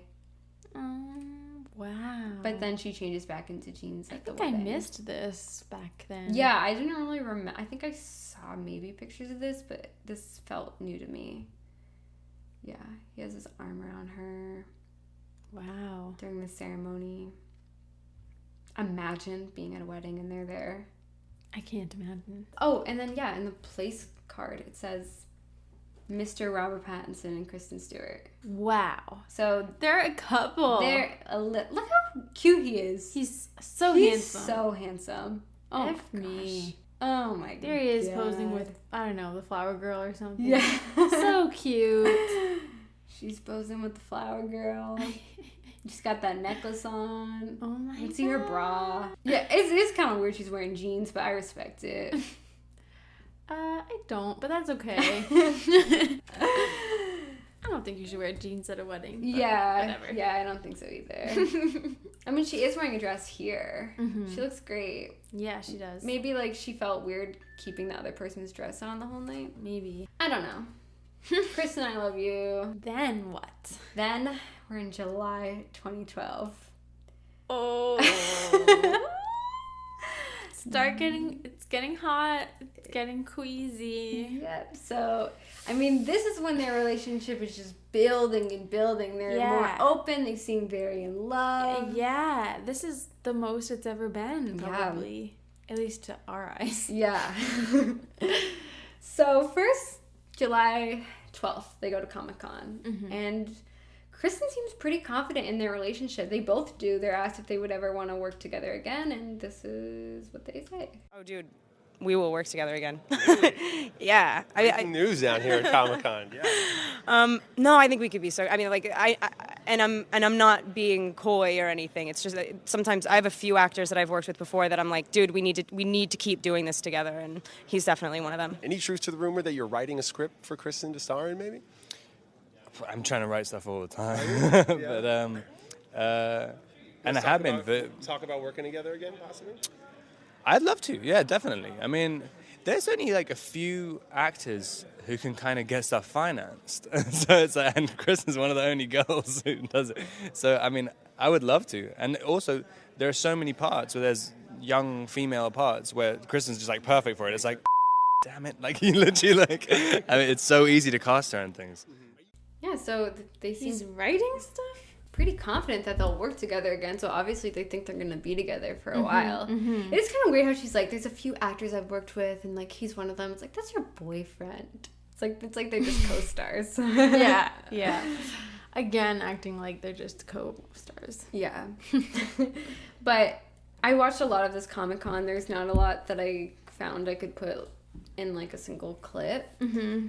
Wow. But then she changes back into jeans at the wedding. I think I missed this back then. Yeah, I didn't really remember. I think I saw maybe pictures of this, but this felt new to me. Yeah, he has his arm around her. Wow. During the ceremony. Imagine being at a wedding and they're there. I can't imagine. Oh, and then, yeah, in the place card, it says Mr. Robert Pattinson and Kristen Stewart. Wow. So they're a couple. Look how cute he is. He's so handsome. He's so handsome. Oh, F me. Oh my god. There he is posing with, I don't know, the flower girl or something. Yeah. So cute. She's posing with the flower girl. She's got that necklace on. Oh my god. You can see her bra. Yeah, it's kind of weird she's wearing jeans, but I respect it. I don't, but that's okay. I don't think you should wear jeans at a wedding. Yeah. Whatever. Yeah, I don't think so either. I mean, she is wearing a dress here. She looks great. Yeah, she does. Maybe, like, she felt weird keeping the other person's dress on the whole night. Maybe. I don't know. Kristen, I love you. Then what? Then we're in July 2012. Oh. It's getting hot. It's getting queasy. Yep. So, I mean, this is when their relationship is just building and building. They're more open. They seem very in love. Yeah. This is the most it's ever been, probably. Yeah. At least to our eyes. Yeah. So, first, July 12th, they go to Comic-Con. And Kristen seems pretty confident in their relationship. They both do. They're asked if they would ever want to work together again, and this is what they say. Oh, dude, we will work together again. Really? Yeah. Breaking news down here at Comic-Con. Yeah. No, I think we could be so. I mean, like, I'm not being coy or anything. It's just that sometimes I have a few actors that I've worked with before that I'm like, dude, we need to keep doing this together, and he's definitely one of them. Any truth to the rumor that you're writing a script for Kristen to star in, maybe? I'm trying to write stuff all the time, but and I have been. Talk about working together again, possibly. I'd love to. Yeah, definitely. I mean, there's only like a few actors who can kind of get stuff financed, so it's like, and Kristen's one of the only girls who does it. So I mean, I would love to, and also there are so many parts where there's young female parts where Kristen's just like perfect for it. It's like, damn it, like you literally like. I mean, it's so easy to cast her and things. Yeah, so they seem He's writing stuff? Pretty confident that they'll work together again, so obviously they think they're going to be together for a while. It's kind of weird how she's like, there's a few actors I've worked with, and like he's one of them. It's like, that's your boyfriend. It's like they're just co-stars. Yeah. Again, acting like they're just co-stars. Yeah. But I watched a lot of this Comic-Con. There's not a lot that I found I could put in like a single clip,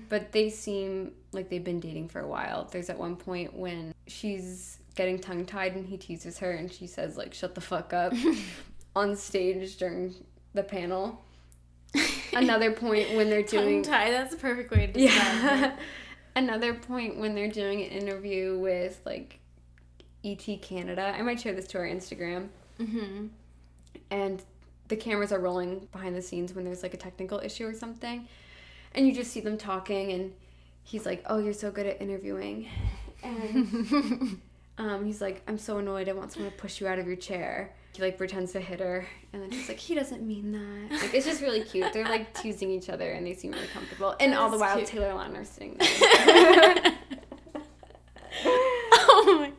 but they seem like they've been dating for a while. There's at one point when she's getting tongue-tied and he teases her and she says like, shut the fuck up on stage during the panel. Another point when they're doing tongue-tied, that's the perfect way to describe it. Another point when they're doing an interview with like E.T. Canada. I might share this to our Instagram. And the cameras are rolling behind the scenes when there's like a technical issue or something, and you just see them talking, and he's like, oh, you're so good at interviewing, and he's like, I'm so annoyed, I want someone to push you out of your chair. He like pretends to hit her, and then she's like, he doesn't mean that. Like, it's just really cute. They're like teasing each other and they seem really comfortable, and all the while cute. Taylor Lautner's sitting there. Oh my,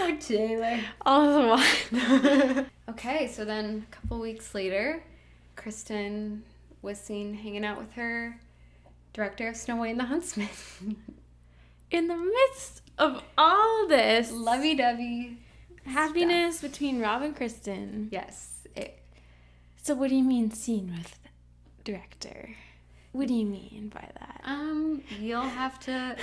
oh Taylor. All the while. Okay, so then a couple weeks later, Kristen was seen hanging out with her director of Snow White and the Huntsman. In the midst of all this lovey-dovey happiness between Rob and Kristen. Yes. So what do you mean scene with director? What do you mean by that? You'll have to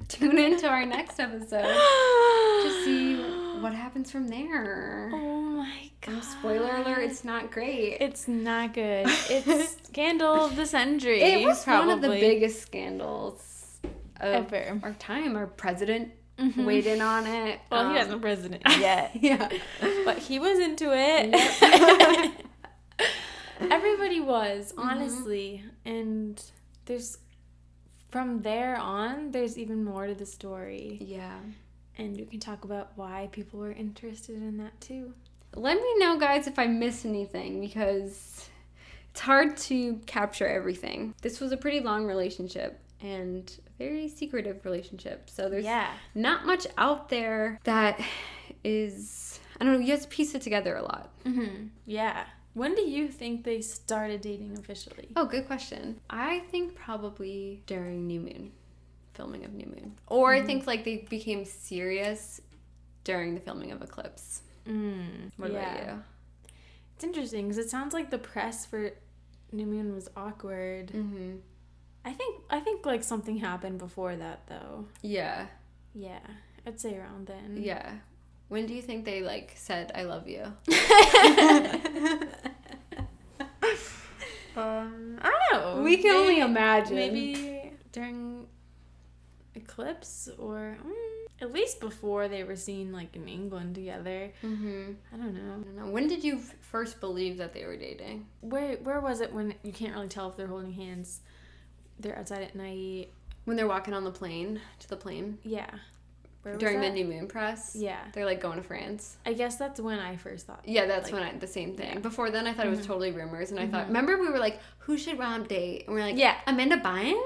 tune into our next episode to see what happens from there. Oh my god. Spoiler alert, it's not great. It's not good. It's scandal of the century. It was probably one of the biggest scandals of ever. Our time. Our president weighed in on it. Well, he wasn't president yet. Yeah. But he was into it. Yep. Everybody was, honestly. And there's, from there on, there's even more to the story. Yeah. And we can talk about why people were interested in that too. Let me know, guys, if I miss anything, because it's hard to capture everything. This was a pretty long relationship and a very secretive relationship. So there's not much out there that is, I don't know, you have to piece it together a lot. Yeah. When do you think they started dating officially? Oh, good question. I think probably during New Moon, filming of New Moon. Or I think like they became serious during the filming of Eclipse. What about you? It's interesting because it sounds like the press for New Moon was awkward. I think like something happened before that though. Yeah. Yeah, I'd say around then. Yeah. When do you think they like said I love you? I don't know. We can only imagine. Maybe during Eclipse or at least before they were seen like in England together. I don't know. When did you first believe that they were dating? Where was it when you can't really tell if they're holding hands? They're outside at night. When they're walking on the plane, to the plane? Yeah. Where During was the that? New Moon press? Yeah. They're like going to France. I guess that's when I first thought. Yeah, that's like, when the same thing. Yeah. Before then, I thought it was totally rumors, and I thought, remember we were like, who should Rob date? And we're like, Amanda Bynes?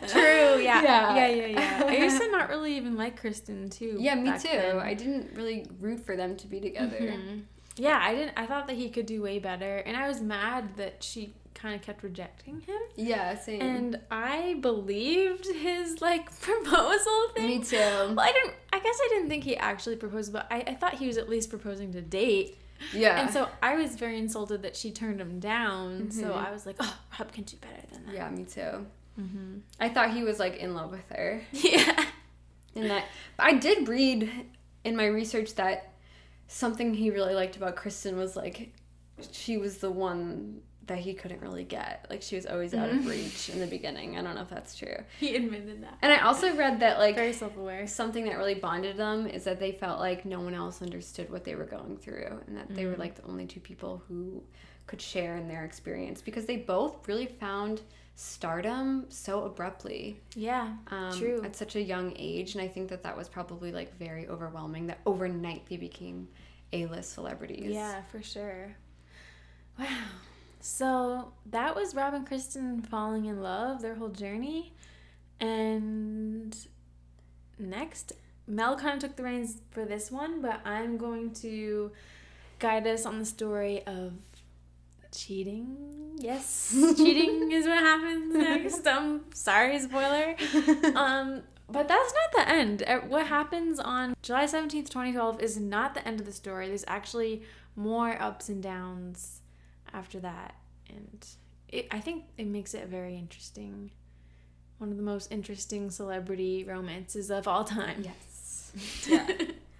True, yeah. I used to not really even like Kristen, too. Yeah, me back too. then. I didn't really root for them to be together. Yeah, I didn't. I thought that he could do way better, and I was mad that she kind of kept rejecting him. Yeah, same. And I believed his like proposal thing. Me too. Well, I guess I didn't think he actually proposed, but I thought he was at least proposing to date. Yeah. And so I was very insulted that she turned him down. So I was like, oh, Rob can do better than that. Yeah, me too. I thought he was like in love with her. Yeah. And that I did read in my research that something he really liked about Kristen was like she was the one that he couldn't really get. Like she was always out of reach in the beginning. I don't know if that's true. He admitted that. And I also read that like very self-aware. Something that really bonded them is that they felt like no one else understood what they were going through, and that they were like the only two people who could share in their experience, because they both really found stardom so abruptly. Yeah, true. At such a young age, and I think that was probably like very overwhelming that overnight they became A-list celebrities. Yeah, for sure. Wow. So that was Rob and Kristen falling in love, their whole journey. And next, Mel kind of took the reins for this one, but I'm going to guide us on the story of cheating. Yes, cheating is what happens next. Sorry, spoiler. But that's not the end. What happens on July 17th, 2012 is not the end of the story. There's actually more ups and downs after that, and I think it makes it very interesting. One of the most interesting celebrity romances of all time. Yes. Yeah.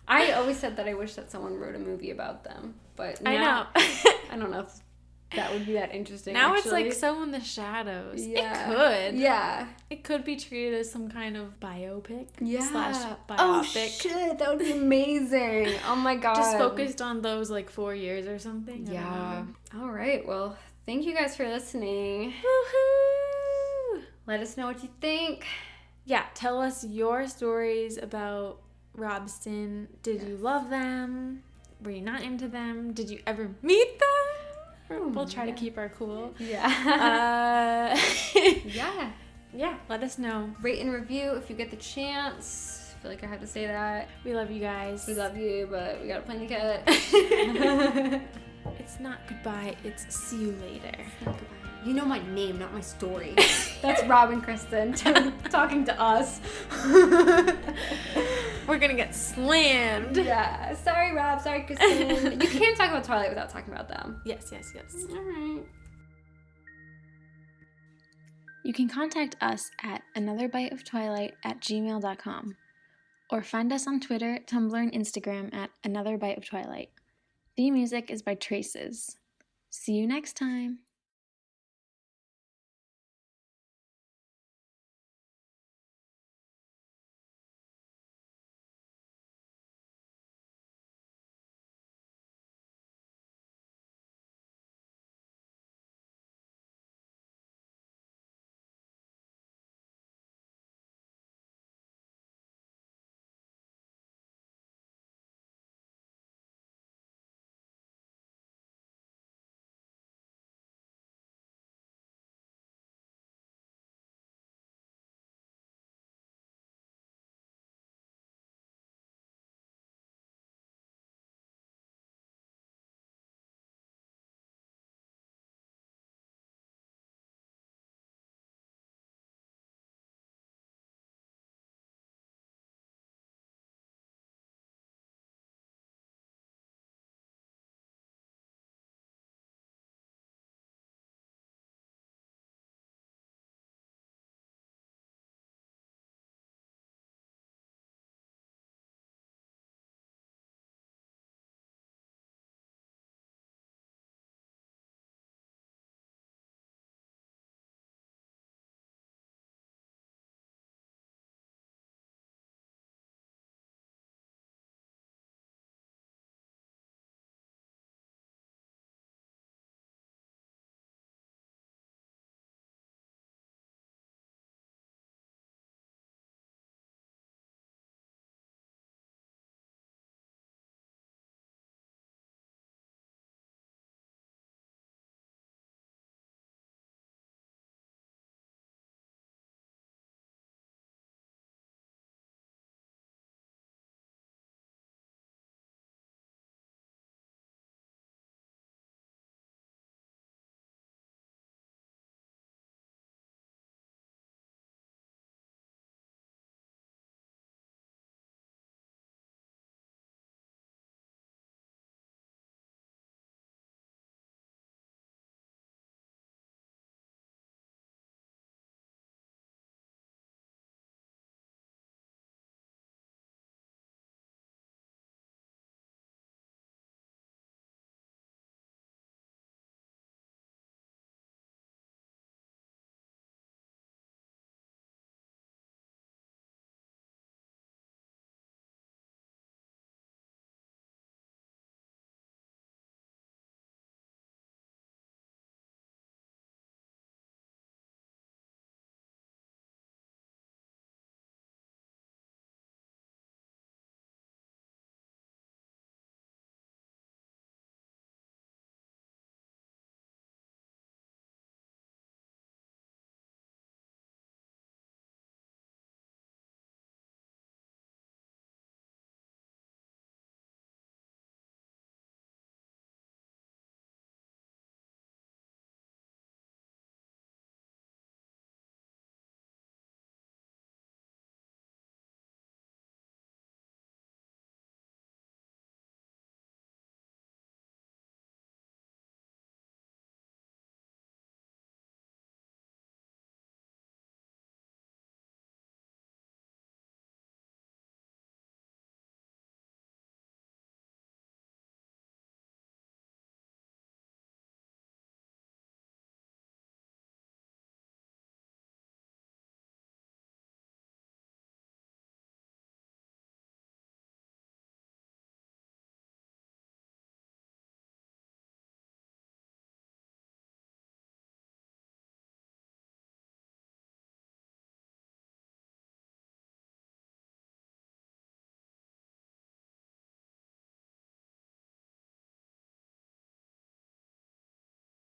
I always said that I wish that someone wrote a movie about them, but now, I know. I don't know if that would be that interesting. Now actually. It's like so in the shadows. Yeah. It could. Yeah. It could be treated as some kind of biopic. Yeah. / biopic. Oh shit, that would be amazing. Oh my god. Just focused on those like 4 years or something. Yeah. All right. Well, thank you guys for listening. Woohoo! Let us know what you think. Yeah, tell us your stories about Robsten. Did you love them? Were you not into them? Did you ever meet them? We'll try to keep our cool. Yeah. Yeah, let us know. Rate and review if you get the chance. I feel like I have to say that. We love you guys. We love you, but we gotta play the cat. It's not goodbye, it's see you later. You know my name, not my story. That's Rob and Kristen talking to us. We're gonna get slammed. Yeah. Sorry, Rob. Sorry, Kristen. You can't talk about Twilight without talking about them. Yes. All right. You can contact us at anotherbiteoftwilight@gmail.com or find us on Twitter, Tumblr, and Instagram at anotherbiteoftwilight. Theme music is by Traces. See you next time.